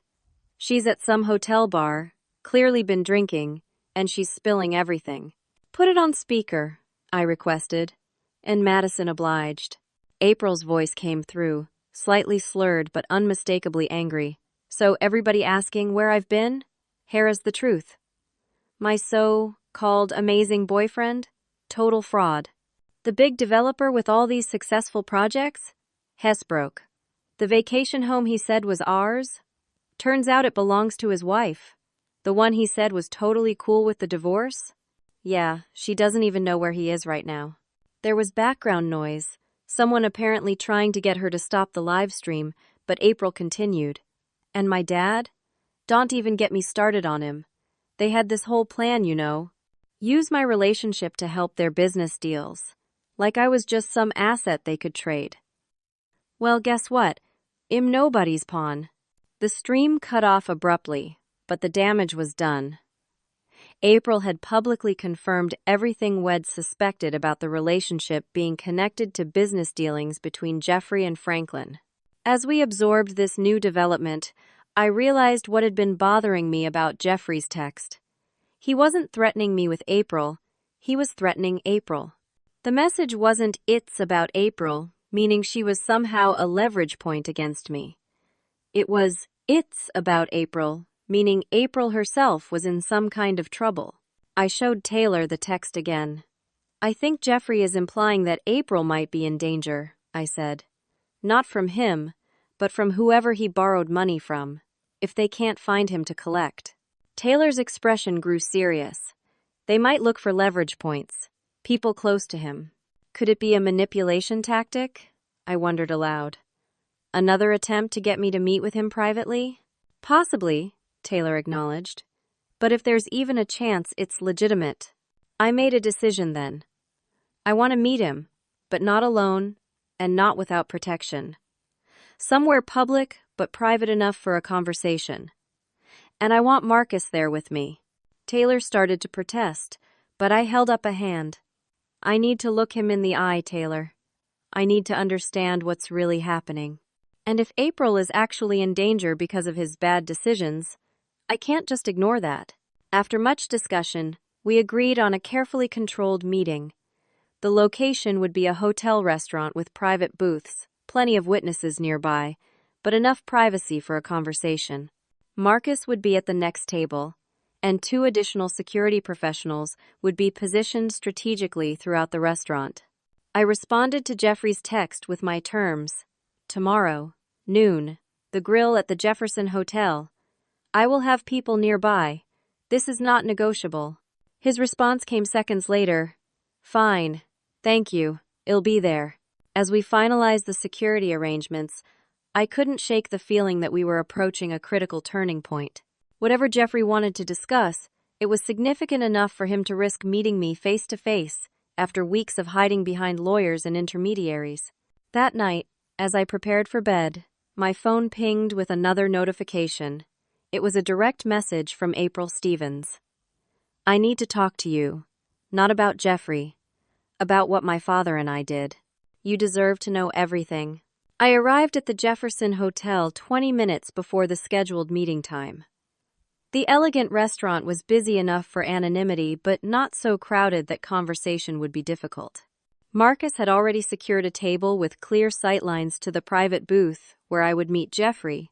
"She's at some hotel bar, clearly been drinking, and she's spilling everything." "Put it on speaker," I requested, and Madison obliged. April's voice came through, slightly slurred but unmistakably angry. "So everybody asking where I've been? Here's the truth. My so-called amazing boyfriend? Total fraud. The big developer with all these successful projects? Hess broke. The vacation home he said was ours? Turns out it belongs to his wife. The one he said was totally cool with the divorce? Yeah, she doesn't even know where he is right now." There was background noise, someone apparently trying to get her to stop the live stream, but April continued. "And my dad? Don't even get me started on him. They had this whole plan, you know. Use my relationship to help their business deals. Like I was just some asset they could trade. Well, guess what? I'm nobody's pawn." The stream cut off abruptly, but the damage was done. April had publicly confirmed everything Wed suspected about the relationship being connected to business dealings between Jeffrey and Franklin. As we absorbed this new development, I realized what had been bothering me about Jeffrey's text. He wasn't threatening me with April, he was threatening April. The message wasn't "it's about April," meaning she was somehow a leverage point against me. It was "it's about April," meaning April herself was in some kind of trouble. I showed Taylor the text again. "I think Jeffrey is implying that April might be in danger," I said. "Not from him, but from whoever he borrowed money from. if they can't find him to collect? Taylor's expression grew serious. They might look for leverage points, people close to him. Could it be a manipulation tactic? I wondered aloud. Another attempt to get me to meet with him privately? Possibly, Taylor acknowledged. But if there's even a chance it's legitimate. I made a decision then. I want to meet him, but not alone and not without protection. Somewhere public, but private enough for a conversation. And I want Marcus there with me. Taylor started to protest, but I held up a hand. I need to look him in the eye, Taylor. I need to understand what's really happening. And if April is actually in danger because of his bad decisions, I can't just ignore that. After much discussion, we agreed on a carefully controlled meeting. The location would be a hotel restaurant with private booths, plenty of witnesses nearby, but enough privacy for a conversation. Marcus would be at the next table, and 2 additional security professionals would be positioned strategically throughout the restaurant. I responded to Jeffrey's text with my terms. Tomorrow, noon, the grill at the Jefferson Hotel. I will have people nearby. This is not negotiable. His response came seconds later. Fine. Thank you. I'll be there. As we finalized the security arrangements, I couldn't shake the feeling that we were approaching a critical turning point. Whatever Jeffrey wanted to discuss, it was significant enough for him to risk meeting me face to face after weeks of hiding behind lawyers and intermediaries. That night, as I prepared for bed, my phone pinged with another notification. It was a direct message from April Stevens. I need to talk to you. Not about Jeffrey. About what my father and I did. You deserve to know everything. I arrived at the Jefferson Hotel 20 minutes before the scheduled meeting time. The elegant restaurant was busy enough for anonymity, but not so crowded that conversation would be difficult. Marcus had already secured a table with clear sightlines to the private booth where I would meet Jeffrey,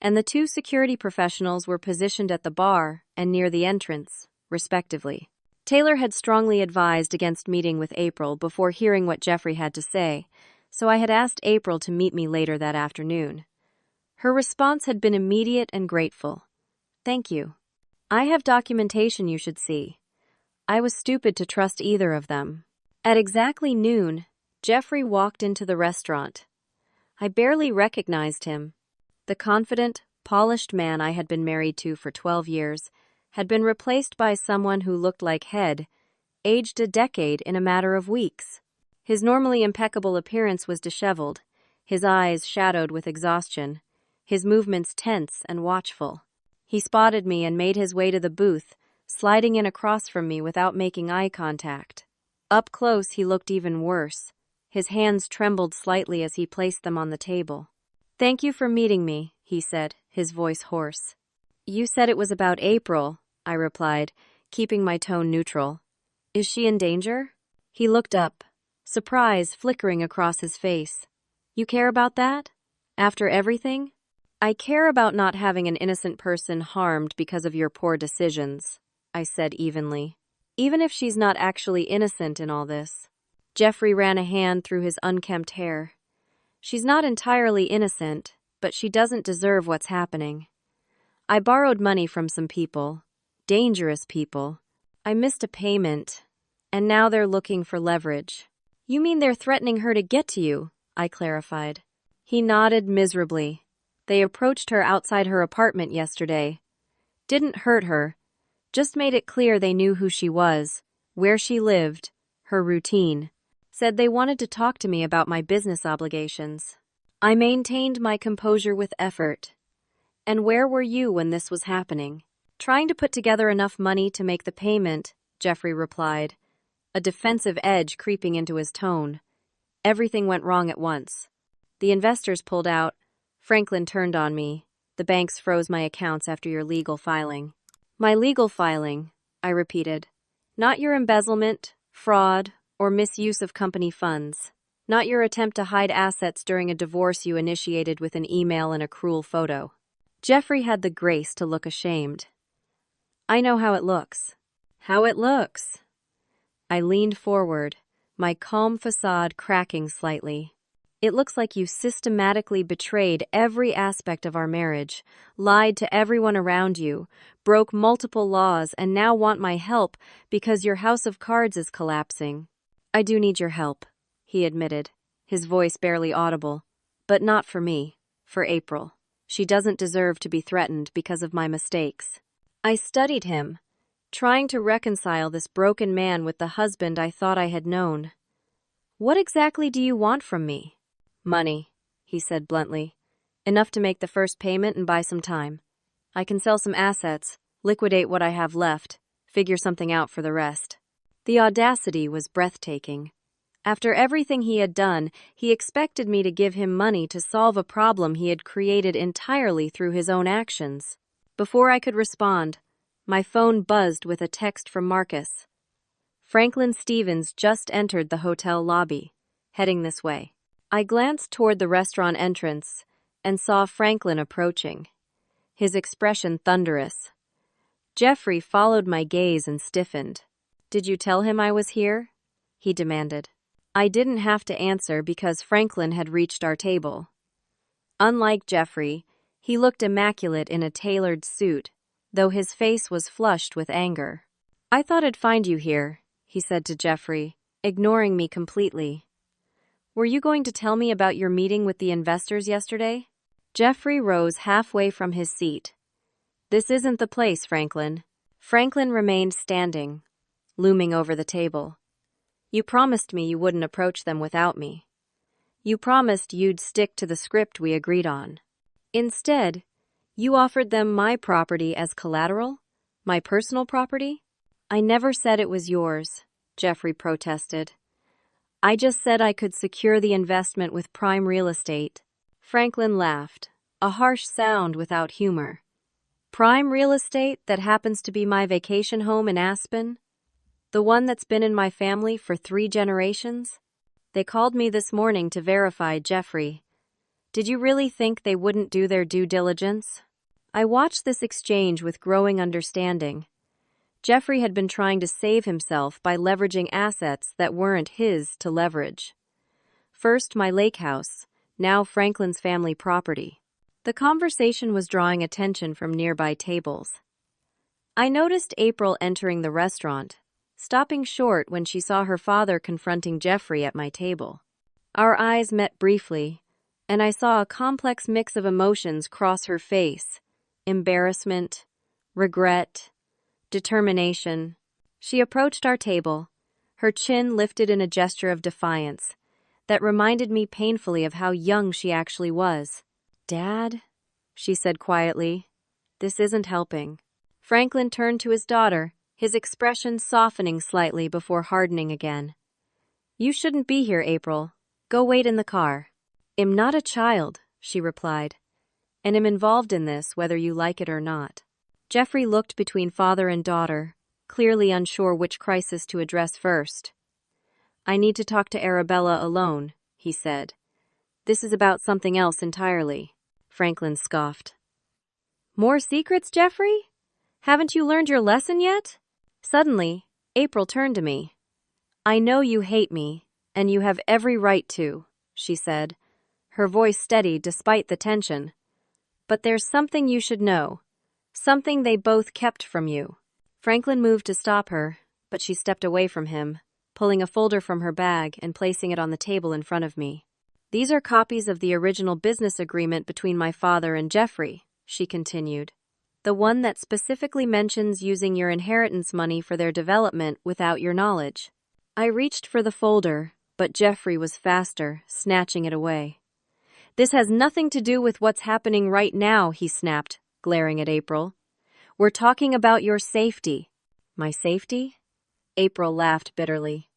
and the 2 security professionals were positioned at the bar and near the entrance, respectively. Taylor had strongly advised against meeting with April before hearing what Jeffrey had to say, so I had asked April to meet me later that afternoon. Her response had been immediate and grateful. Thank you. I have documentation you should see. I was stupid to trust either of them. At exactly noon, Jeffrey walked into the restaurant. I barely recognized him. The confident, polished man I had been married to for 12 years had been replaced by someone who looked like Head, aged a decade in a matter of weeks. His normally impeccable appearance was disheveled, his eyes shadowed with exhaustion, his movements tense and watchful. He spotted me and made his way to the booth, sliding in across from me without making eye contact. Up close, he looked even worse. His hands trembled slightly as he placed them on the table. Thank you for meeting me, he said, his voice hoarse. You said it was about April, I replied, keeping my tone neutral. Is she in danger? He looked up, surprise flickering across his face. You care about that? After everything? I care about not having an innocent person harmed because of your poor decisions, I said evenly. Even if she's not actually innocent in all this. Jeffrey ran a hand through his unkempt hair. She's not entirely innocent, but she doesn't deserve what's happening. I borrowed money from some people. Dangerous people. I missed a payment, and now they're looking for leverage. You mean they're threatening her to get to you? I clarified. He nodded miserably. They approached her outside her apartment yesterday. Didn't hurt her. Just made it clear they knew who she was, where she lived, her routine. Said they wanted to talk to me about my business obligations. I maintained my composure with effort. And where were you when this was happening? Trying to put together enough money to make the payment, Jeffrey replied, a defensive edge creeping into his tone. Everything went wrong at once. The investors pulled out. Franklin turned on me. The banks froze my accounts after your legal filing. My legal filing, I repeated. Not your embezzlement, fraud, or misuse of company funds. Not your attempt to hide assets during a divorce you initiated with an email and a cruel photo. Jeffrey had the grace to look ashamed. I know how it looks. How it looks? I leaned forward, my calm facade cracking slightly. It looks like you systematically betrayed every aspect of our marriage, lied to everyone around you, broke multiple laws, and now want my help because your house of cards is collapsing. I do need your help, he admitted, his voice barely audible. But not for me, for April. She doesn't deserve to be threatened because of my mistakes. I studied him, trying to reconcile this broken man with the husband I thought I had known. What exactly do you want from me? Money, he said bluntly. Enough to make the first payment and buy some time. I can sell some assets, liquidate what I have left, figure something out for the rest. The audacity was breathtaking. After everything he had done, he expected me to give him money to solve a problem he had created entirely through his own actions. Before I could respond, my phone buzzed with a text from Marcus. Franklin Stevens just entered the hotel lobby, heading this way. I glanced toward the restaurant entrance and saw Franklin approaching, his expression thunderous. Jeffrey followed my gaze and stiffened. "Did you tell him I was here?" he demanded. I didn't have to answer because Franklin had reached our table. Unlike Jeffrey, he looked immaculate in a tailored suit, though his face was flushed with anger. "I thought I'd find you here," he said to Jeffrey, ignoring me completely. "Were you going to tell me about your meeting with the investors yesterday?" Jeffrey rose halfway from his seat. "This isn't the place, Franklin." Franklin remained standing, looming over the table. "You promised me you wouldn't approach them without me. You promised you'd stick to the script we agreed on. Instead, you offered them my property as collateral? My personal property?" "I never said it was yours," Jeffrey protested. "I just said I could secure the investment with prime real estate." Franklin laughed, a harsh sound without humor. "Prime real estate that happens to be my vacation home in Aspen? The one that's been in my family for 3 generations? They called me this morning to verify, Jeffrey. Did you really think they wouldn't do their due diligence?" I watched this exchange with growing understanding. Jeffrey had been trying to save himself by leveraging assets that weren't his to leverage. First, my lake house, now Franklin's family property. The conversation was drawing attention from nearby tables. I noticed April entering the restaurant, stopping short when she saw her father confronting Jeffrey at my table. Our eyes met briefly, and I saw a complex mix of emotions cross her face: embarrassment, regret, determination. She approached our table, her chin lifted in a gesture of defiance that reminded me painfully of how young she actually was. "Dad," she said quietly, "this isn't helping." Franklin turned to his daughter, his expression softening slightly before hardening again. "You shouldn't be here, April. Go wait in the car." "I'm not a child," she replied, "and am involved in this whether you like it or not." Jeffrey looked between father and daughter, clearly unsure which crisis to address first. "I need to talk to Arabella alone," he said. "This is about something else entirely." Franklin scoffed. "More secrets, Jeffrey? Haven't you learned your lesson yet?" Suddenly, April turned to me. "I know you hate me, and you have every right to," she said, her voice steady despite the tension. "But there's something you should know. Something they both kept from you." Franklin moved to stop her, but she stepped away from him, pulling a folder from her bag and placing it on the table in front of me. "These are copies of the original business agreement between my father and Jeffrey," she continued. "The one that specifically mentions using your inheritance money for their development without your knowledge." I reached for the folder, but Jeffrey was faster, snatching it away. "This has nothing to do with what's happening right now," he snapped, glaring at April. "We're talking about your safety." "My safety?" April laughed bitterly.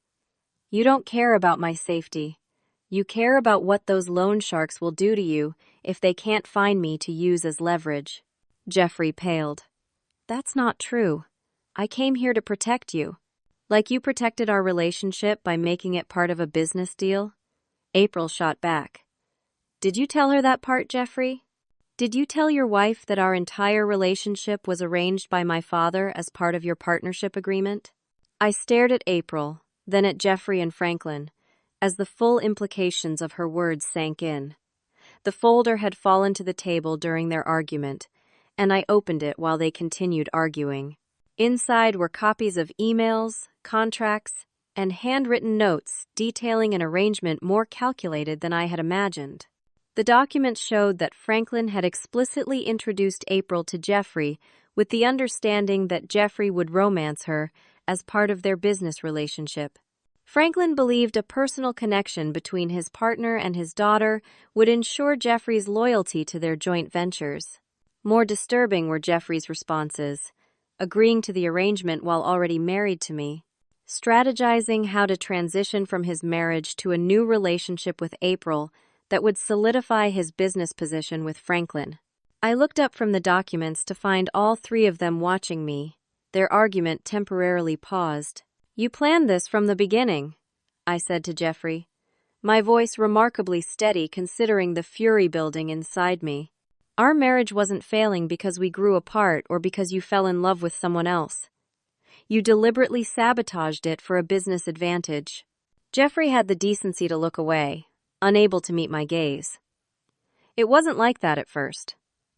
"You don't care about my safety. You care about what those loan sharks will do to you if they can't find me to use as leverage." Jeffrey paled. "That's not true. I came here to protect you. Like you protected our relationship by making it part of a business deal." April shot back. "Did you tell her that part, Jeffrey? Did you tell your wife that our entire relationship was arranged by my father as part of your partnership agreement?" I stared at April, then at Jeffrey and Franklin, as the full implications of her words sank in. The folder had fallen to the table during their argument, and I opened it while they continued arguing. Inside were copies of emails, contracts, and handwritten notes detailing an arrangement more calculated than I had imagined. The documents showed that Franklin had explicitly introduced April to Jeffrey with the understanding that Jeffrey would romance her as part of their business relationship. Franklin believed a personal connection between his partner and his daughter would ensure Jeffrey's loyalty to their joint ventures. More disturbing were Jeffrey's responses, agreeing to the arrangement while already married to me, strategizing how to transition from his marriage to a new relationship with April that would solidify his business position with Franklin. I looked up from the documents to find all three of them watching me. Their argument temporarily paused. "You planned this from the beginning," I said to Jeffrey, my voice remarkably steady considering the fury building inside me. "Our marriage wasn't failing because we grew apart or because you fell in love with someone else. You deliberately sabotaged it for a business advantage." Jeffrey had the decency to look away, unable to meet my gaze. "It wasn't like that at first.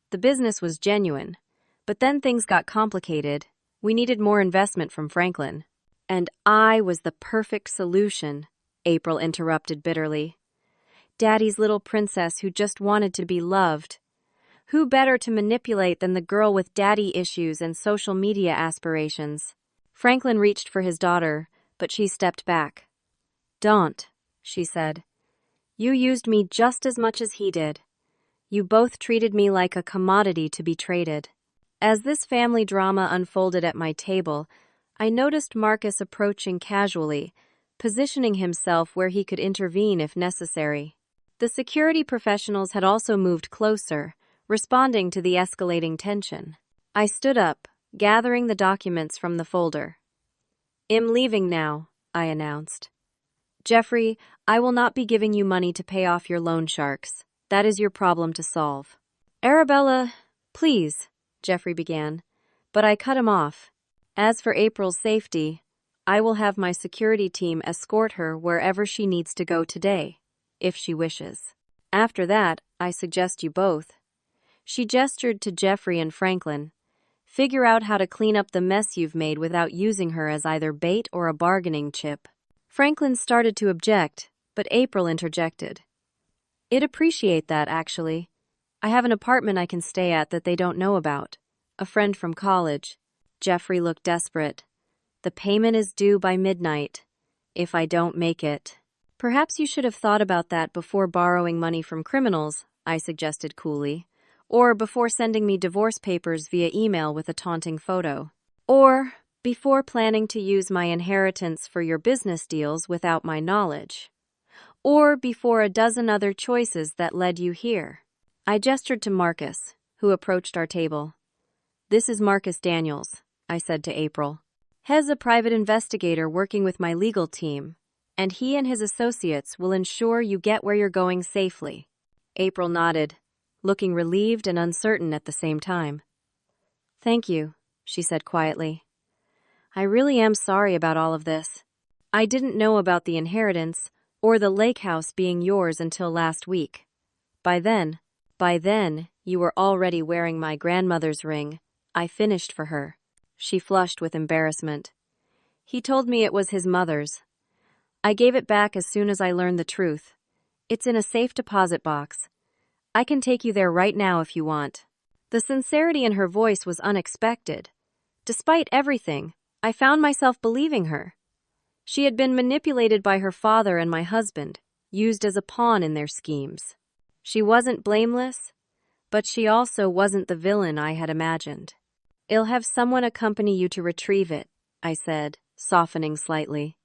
The business was genuine, but then things got complicated. We needed more investment from Franklin. And I was the perfect solution," April interrupted bitterly. "Daddy's little princess who just wanted to be loved. Who better to manipulate than the girl with daddy issues and social media aspirations?" Franklin reached for his daughter, but she stepped back. "Don't," she said. "You used me just as much as he did. You both treated me like a commodity to be traded." As this family drama unfolded at my table, I noticed Marcus approaching casually, positioning himself where he could intervene if necessary. The security professionals had also moved closer, responding to the escalating tension. I stood up, gathering the documents from the folder. "I'm leaving now," I announced. "Jeffrey, I will not be giving you money to pay off your loan sharks. That is your problem to solve." "Arabella, please," Jeffrey began, but I cut him off. "As for April's safety, I will have my security team escort her wherever she needs to go today, if she wishes. After that, I suggest you both." She gestured to Jeffrey and Franklin. "Figure out how to clean up the mess you've made without using her as either bait or a bargaining chip." Franklin started to object, but April interjected. "I'd appreciate that, actually. I have an apartment I can stay at that they don't know about. A friend from college." Jeffrey looked desperate. "The payment is due by midnight. If I don't make it." "Perhaps you should have thought about that before borrowing money from criminals," I suggested coolly. "Or before sending me divorce papers via email with a taunting photo. Or before planning to use my inheritance for your business deals without my knowledge. Or before a dozen other choices that led you here." I gestured to Marcus, who approached our table. "This is Marcus Daniels," I said to April. "He's a private investigator working with my legal team, and he and his associates will ensure you get where you're going safely." April nodded, looking relieved and uncertain at the same time. "Thank you," she said quietly. "I really am sorry about all of this. I didn't know about the inheritance or the lake house being yours until last week. By then, you were already wearing my grandmother's ring I finished for her." She flushed with embarrassment. "He told me it was his mother's. I gave it back as soon as I learned the truth. It's in a safe deposit box. I can take you there right now if you want." The sincerity in her voice was unexpected. Despite everything, I found myself believing her. She had been manipulated by her father and my husband, used as a pawn in their schemes. She wasn't blameless, but she also wasn't the villain I had imagined. "I'll have someone accompany you to retrieve it," I said, softening slightly.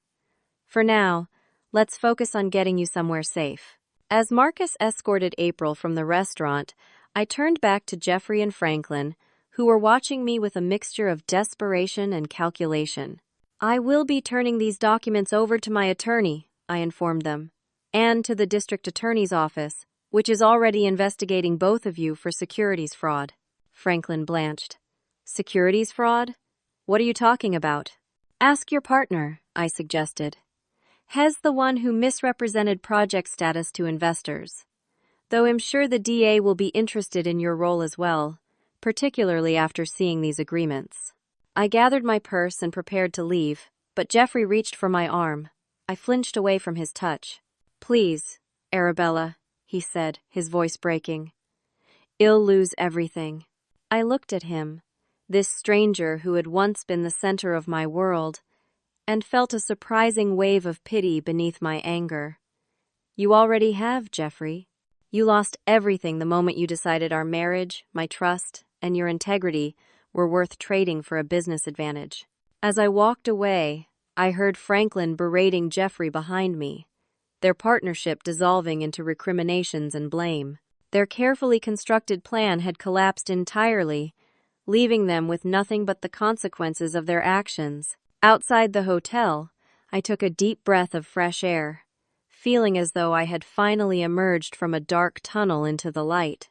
"For now, let's focus on getting you somewhere safe." As Marcus escorted April from the restaurant, I turned back to Jeffrey and Franklin, who were watching me with a mixture of desperation and calculation. "I will be turning these documents over to my attorney," I informed them, "and to the district attorney's office, which is already investigating both of you for securities fraud." Franklin blanched. "Securities fraud? What are you talking about?" "Ask your partner," I suggested. Hes the one who misrepresented project status to investors. Though I'm sure the DA will be interested in your role as well, particularly after seeing these agreements. I gathered my purse and prepared to leave, but Jeffrey reached for my arm. I flinched away from his touch. Please, Arabella, he said, his voice breaking. I'll lose everything. I looked at him, this stranger who had once been the center of my world, and felt a surprising wave of pity beneath my anger. You already have, Jeffrey. You lost everything the moment you decided our marriage, my trust, and your integrity were worth trading for a business advantage. As I walked away, I heard Franklin berating Jeffrey behind me, their partnership dissolving into recriminations and blame. Their carefully constructed plan had collapsed entirely, leaving them with nothing but the consequences of their actions. Outside the hotel, I took a deep breath of fresh air, feeling as though I had finally emerged from a dark tunnel into the light.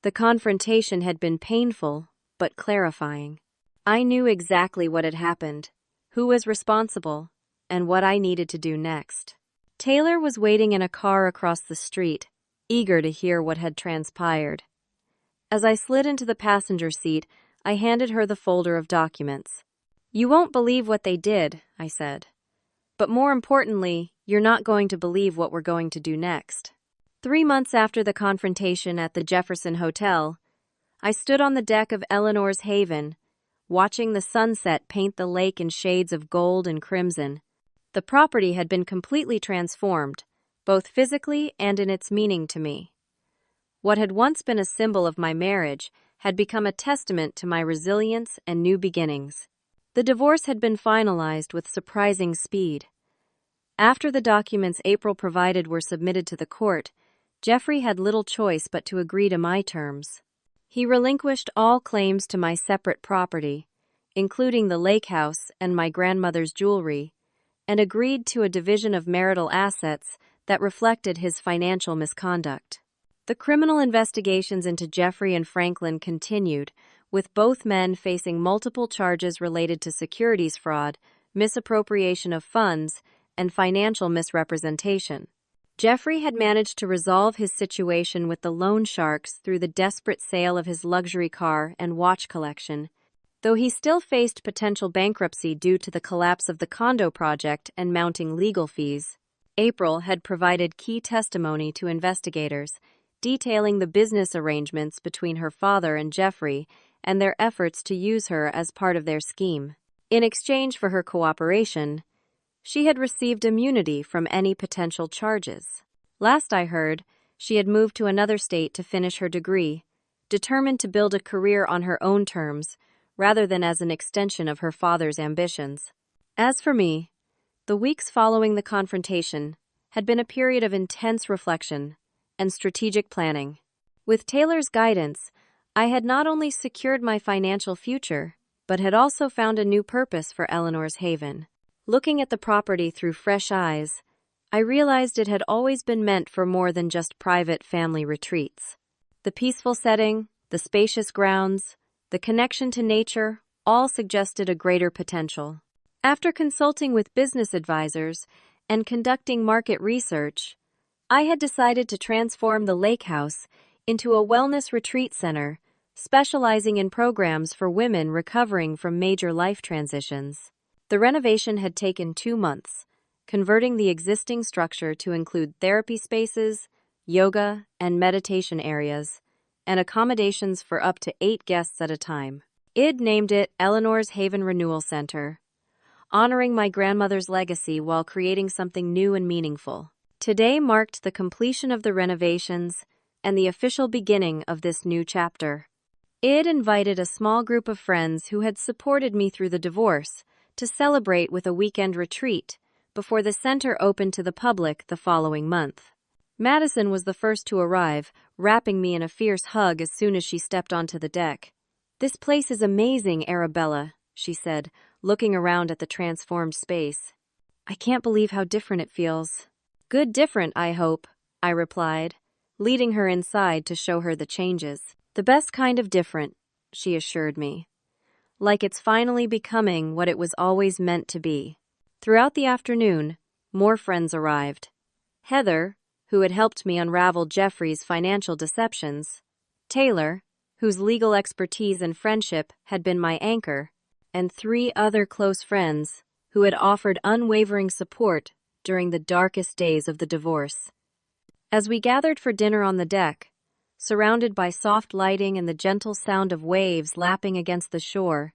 The confrontation had been painful, but clarifying. I knew exactly what had happened, who was responsible, and what I needed to do next. Taylor was waiting in a car across the street, eager to hear what had transpired. As I slid into the passenger seat, I handed her the folder of documents. You won't believe what they did, I said. But more importantly, you're not going to believe what we're going to do next. 3 months after the confrontation at the Jefferson Hotel, I stood on the deck of Eleanor's Haven, watching the sunset paint the lake in shades of gold and crimson. The property had been completely transformed, both physically and in its meaning to me. What had once been a symbol of my marriage had become a testament to my resilience and new beginnings. The divorce had been finalized with surprising speed. After the documents April provided were submitted to the court, Jeffrey had little choice but to agree to my terms. He relinquished all claims to my separate property, including the lake house and my grandmother's jewelry, and agreed to a division of marital assets that reflected his financial misconduct. The criminal investigations into Jeffrey and Franklin continued, with both men facing multiple charges related to securities fraud, misappropriation of funds, and financial misrepresentation. Jeffrey had managed to resolve his situation with the loan sharks through the desperate sale of his luxury car and watch collection, though he still faced potential bankruptcy due to the collapse of the condo project and mounting legal fees. April had provided key testimony to investigators, detailing the business arrangements between her father and Jeffrey and their efforts to use her as part of their scheme. In exchange for her cooperation, she had received immunity from any potential charges. Last I heard, she had moved to another state to finish her degree, determined to build a career on her own terms, rather than as an extension of her father's ambitions. As for me, the weeks following the confrontation had been a period of intense reflection and strategic planning. With Taylor's guidance, I had not only secured my financial future, but had also found a new purpose for Eleanor's Haven. Looking at the property through fresh eyes, I realized it had always been meant for more than just private family retreats. The peaceful setting, the spacious grounds, the connection to nature all suggested a greater potential. After consulting with business advisors and conducting market research, I had decided to transform the lake house into a wellness retreat center, specializing in programs for women recovering from major life transitions. The renovation had taken 2 months, converting the existing structure to include therapy spaces, yoga and meditation areas, and accommodations for up to 8 guests at a time. I'd named it Eleanor's Haven Renewal Center, honoring my grandmother's legacy while creating something new and meaningful. Today marked the completion of the renovations and the official beginning of this new chapter. I'd invited a small group of friends who had supported me through the divorce to celebrate with a weekend retreat before the center opened to the public the following month. Madison was the first to arrive, wrapping me in a fierce hug as soon as she stepped onto the deck. "This place is amazing, Arabella," she said, looking around at the transformed space. "I can't believe how different it feels." "Good different, I hope," I replied, leading her inside to show her the changes. "The best kind of different," she assured me. "Like it's finally becoming what it was always meant to be." Throughout the afternoon, more friends arrived. Heather, who had helped me unravel Jeffrey's financial deceptions, Taylor, whose legal expertise and friendship had been my anchor, and 3 other close friends who had offered unwavering support during the darkest days of the divorce. As we gathered for dinner on the deck, surrounded by soft lighting and the gentle sound of waves lapping against the shore,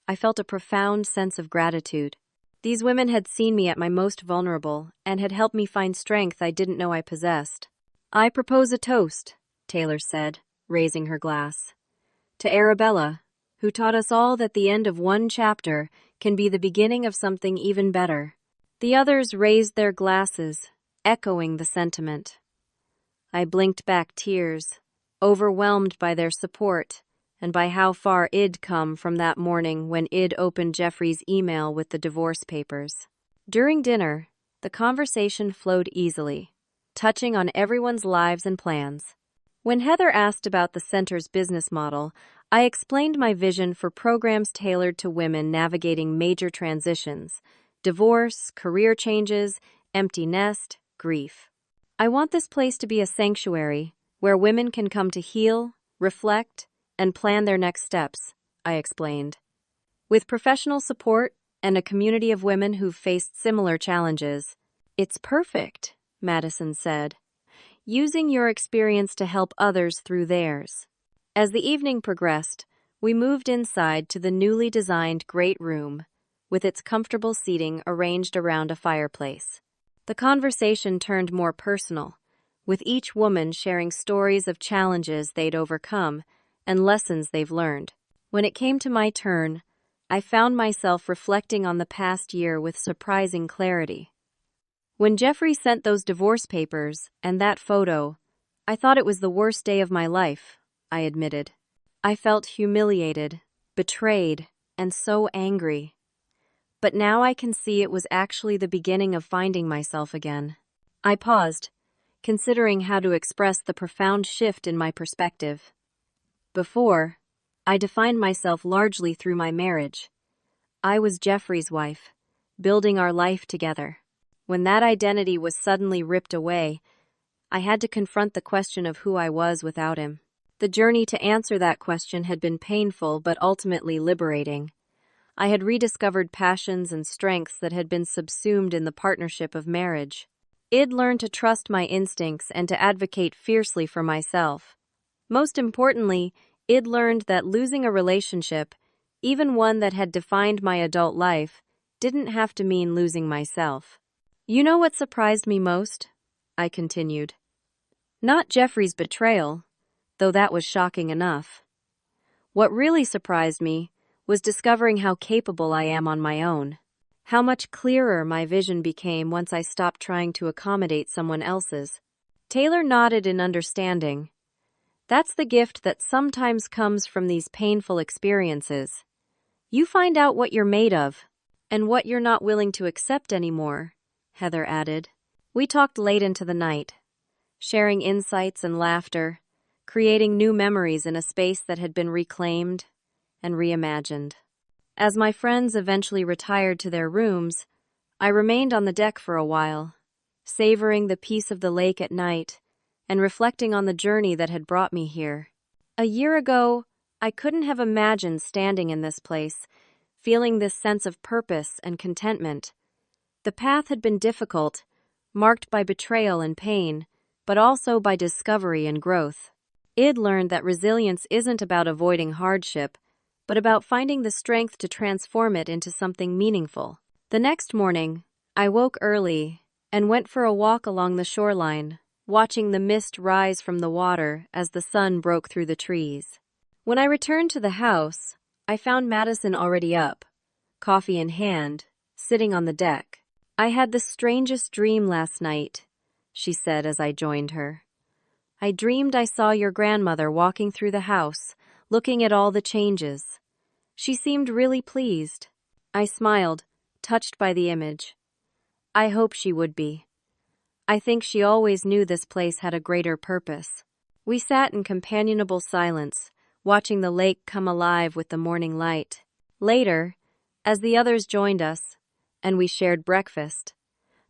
I felt a profound sense of gratitude. These women had seen me at my most vulnerable and had helped me find strength I didn't know I possessed. "I propose a toast," Taylor said, raising her glass. "To Arabella, who taught us all that the end of one chapter can be the beginning of something even better." The others raised their glasses, echoing the sentiment. I blinked back tears, overwhelmed by their support and by how far I'd come from that morning when I'd opened Jeffrey's email with the divorce papers. During dinner, the conversation flowed easily, touching on everyone's lives and plans. When Heather asked about the center's business model, I explained my vision for programs tailored to women navigating major transitions: divorce, career changes, empty nest, grief. "I want this place to be a sanctuary where women can come to heal, reflect, and plan their next steps," I explained. "With professional support and a community of women who've faced similar challenges." "It's perfect," Madison said, "using your experience to help others through theirs." As the evening progressed, we moved inside to the newly designed great room, with its comfortable seating arranged around a fireplace. The conversation turned more personal, with each woman sharing stories of challenges they'd overcome and lessons they've learned. When it came to my turn, I found myself reflecting on the past year with surprising clarity. When Jeffrey sent those divorce papers and that photo, I thought it was the worst day of my life, I admitted. I felt humiliated, betrayed, and so angry. But now I can see it was actually the beginning of finding myself again. I paused, considering how to express the profound shift in my perspective. Before, I defined myself largely through my marriage. I was Jeffrey's wife, building our life together. When that identity was suddenly ripped away, I had to confront the question of who I was without him. The journey to answer that question had been painful but ultimately liberating. I had rediscovered passions and strengths that had been subsumed in the partnership of marriage. I'd learned to trust my instincts and to advocate fiercely for myself. Most importantly, I'd learned that losing a relationship, even one that had defined my adult life, didn't have to mean losing myself. "You know what surprised me most?" I continued. "Not Jeffrey's betrayal, though that was shocking enough. What really surprised me was discovering how capable I am on my own. How much clearer my vision became once I stopped trying to accommodate someone else's." Taylor nodded in understanding. "That's the gift that sometimes comes from these painful experiences. You find out what you're made of, and what you're not willing to accept anymore," Heather added. We talked late into the night, sharing insights and laughter, creating new memories in a space that had been reclaimed and reimagined. As my friends eventually retired to their rooms, I remained on the deck for a while, savoring the peace of the lake at night and reflecting on the journey that had brought me here. A year ago, I couldn't have imagined standing in this place, feeling this sense of purpose and contentment. The path had been difficult, marked by betrayal and pain, but also by discovery and growth. I'd learned that resilience isn't about avoiding hardship, but about finding the strength to transform it into something meaningful. The next morning, I woke early and went for a walk along the shoreline, watching the mist rise from the water as the sun broke through the trees. When I returned to the house, I found Madison already up, coffee in hand, sitting on the deck. "I had the strangest dream last night," she said as I joined her. "I dreamed I saw your grandmother walking through the house, looking at all the changes. She seemed really pleased." I smiled, touched by the image. I hope she would be. I think she always knew this place had a greater purpose. We sat in companionable silence, watching the lake come alive with the morning light. Later, as the others joined us, and we shared breakfast,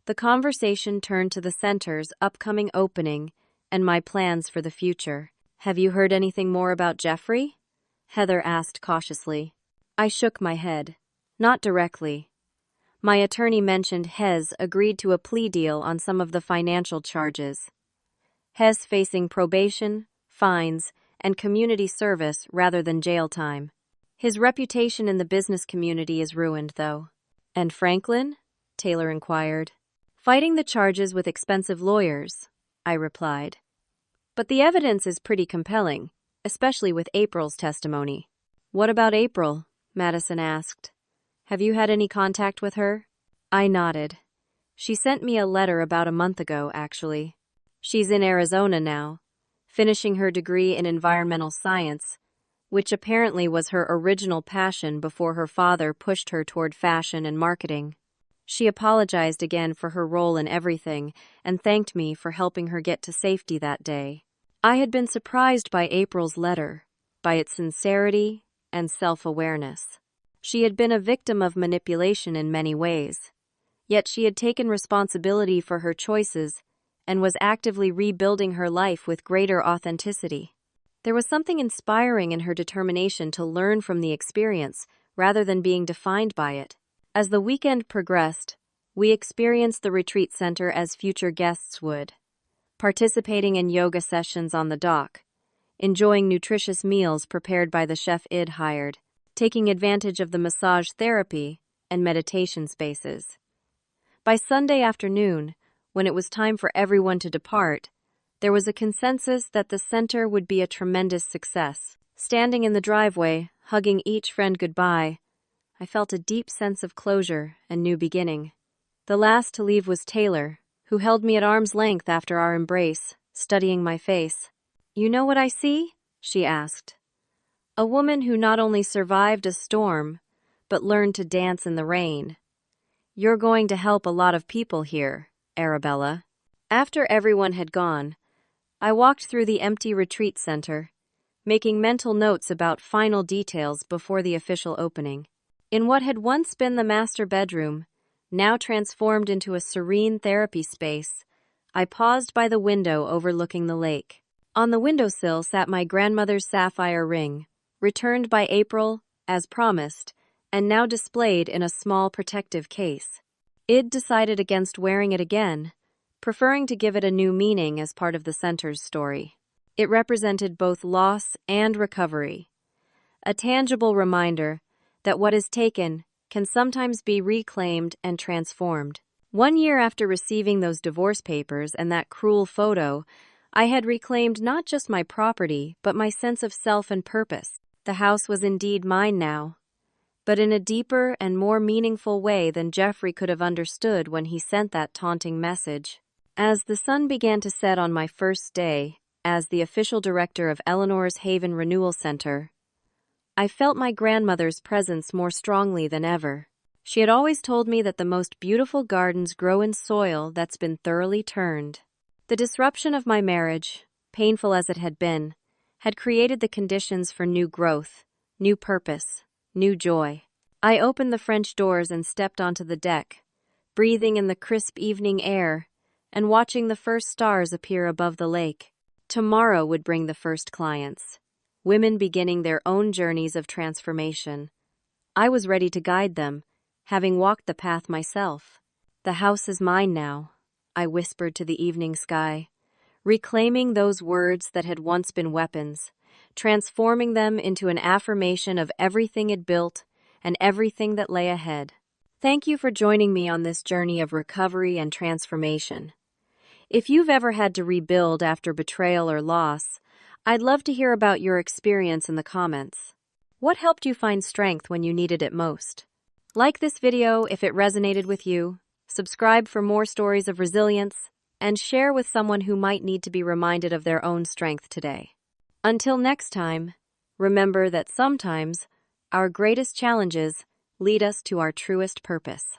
The conversation turned to the center's upcoming opening and my plans for the future. "Have you heard anything more about Jeffrey?" Heather asked cautiously. I shook my head. Not directly. My attorney mentioned Hez agreed to a plea deal on some of the financial charges. Hez facing probation, fines, and community service rather than jail time. His reputation in the business community is ruined, though. "And Franklin?" Taylor inquired. "Fighting the charges with expensive lawyers," I replied. "But the evidence is pretty compelling, especially with April's testimony." "What about April?" Madison asked. "Have you had any contact with her?" I nodded. "She sent me a letter about a month ago, actually. She's in Arizona now, finishing her degree in environmental science, which apparently was her original passion before her father pushed her toward fashion and marketing. She apologized again for her role in everything and thanked me for helping her get to safety that day." I had been surprised by April's letter, by its sincerity and self-awareness. She had been a victim of manipulation in many ways, yet she had taken responsibility for her choices and was actively rebuilding her life with greater authenticity. There was something inspiring in her determination to learn from the experience rather than being defined by it. As the weekend progressed, we experienced the retreat center as future guests would, participating in yoga sessions on the dock, enjoying nutritious meals prepared by the chef Id hired, taking advantage of the massage therapy and meditation spaces. By Sunday afternoon, when it was time for everyone to depart, there was a consensus that the center would be a tremendous success. Standing in the driveway, hugging each friend goodbye, I felt a deep sense of closure and new beginning. The last to leave was Taylor, who held me at arm's length after our embrace, studying my face. "You know what I see?" she asked. "A woman who not only survived a storm, but learned to dance in the rain. You're going to help a lot of people here, Arabella." After everyone had gone, I walked through the empty retreat center, making mental notes about final details before the official opening. In what had once been the master bedroom, now transformed into a serene therapy space, I paused by the window overlooking the lake. On the windowsill sat my grandmother's sapphire ring, returned by April, as promised, and now displayed in a small protective case. Id decided against wearing it again, preferring to give it a new meaning as part of the center's story. It represented both loss and recovery, a tangible reminder that what is taken can sometimes be reclaimed and transformed. 1 year after receiving those divorce papers and that cruel photo, I had reclaimed not just my property, but my sense of self and purpose. The house was indeed mine now, but in a deeper and more meaningful way than Jeffrey could have understood when he sent that taunting message. As the sun began to set on my first day as the official director of Eleanor's Haven Renewal Center, I felt my grandmother's presence more strongly than ever. She had always told me that the most beautiful gardens grow in soil that's been thoroughly turned. The disruption of my marriage, painful as it had been, had created the conditions for new growth, new purpose, new joy. I opened the French doors and stepped onto the deck, breathing in the crisp evening air and watching the first stars appear above the lake. Tomorrow would bring the first clients, women beginning their own journeys of transformation. I was ready to guide them, having walked the path myself. "The house is mine now," I whispered to the evening sky, reclaiming those words that had once been weapons, transforming them into an affirmation of everything it built and everything that lay ahead. Thank you for joining me on this journey of recovery and transformation. If you've ever had to rebuild after betrayal or loss, I'd love to hear about your experience in the comments. What helped you find strength when you needed it most? Like this video if it resonated with you, subscribe for more stories of resilience, and share with someone who might need to be reminded of their own strength today. Until next time, remember that sometimes our greatest challenges lead us to our truest purpose.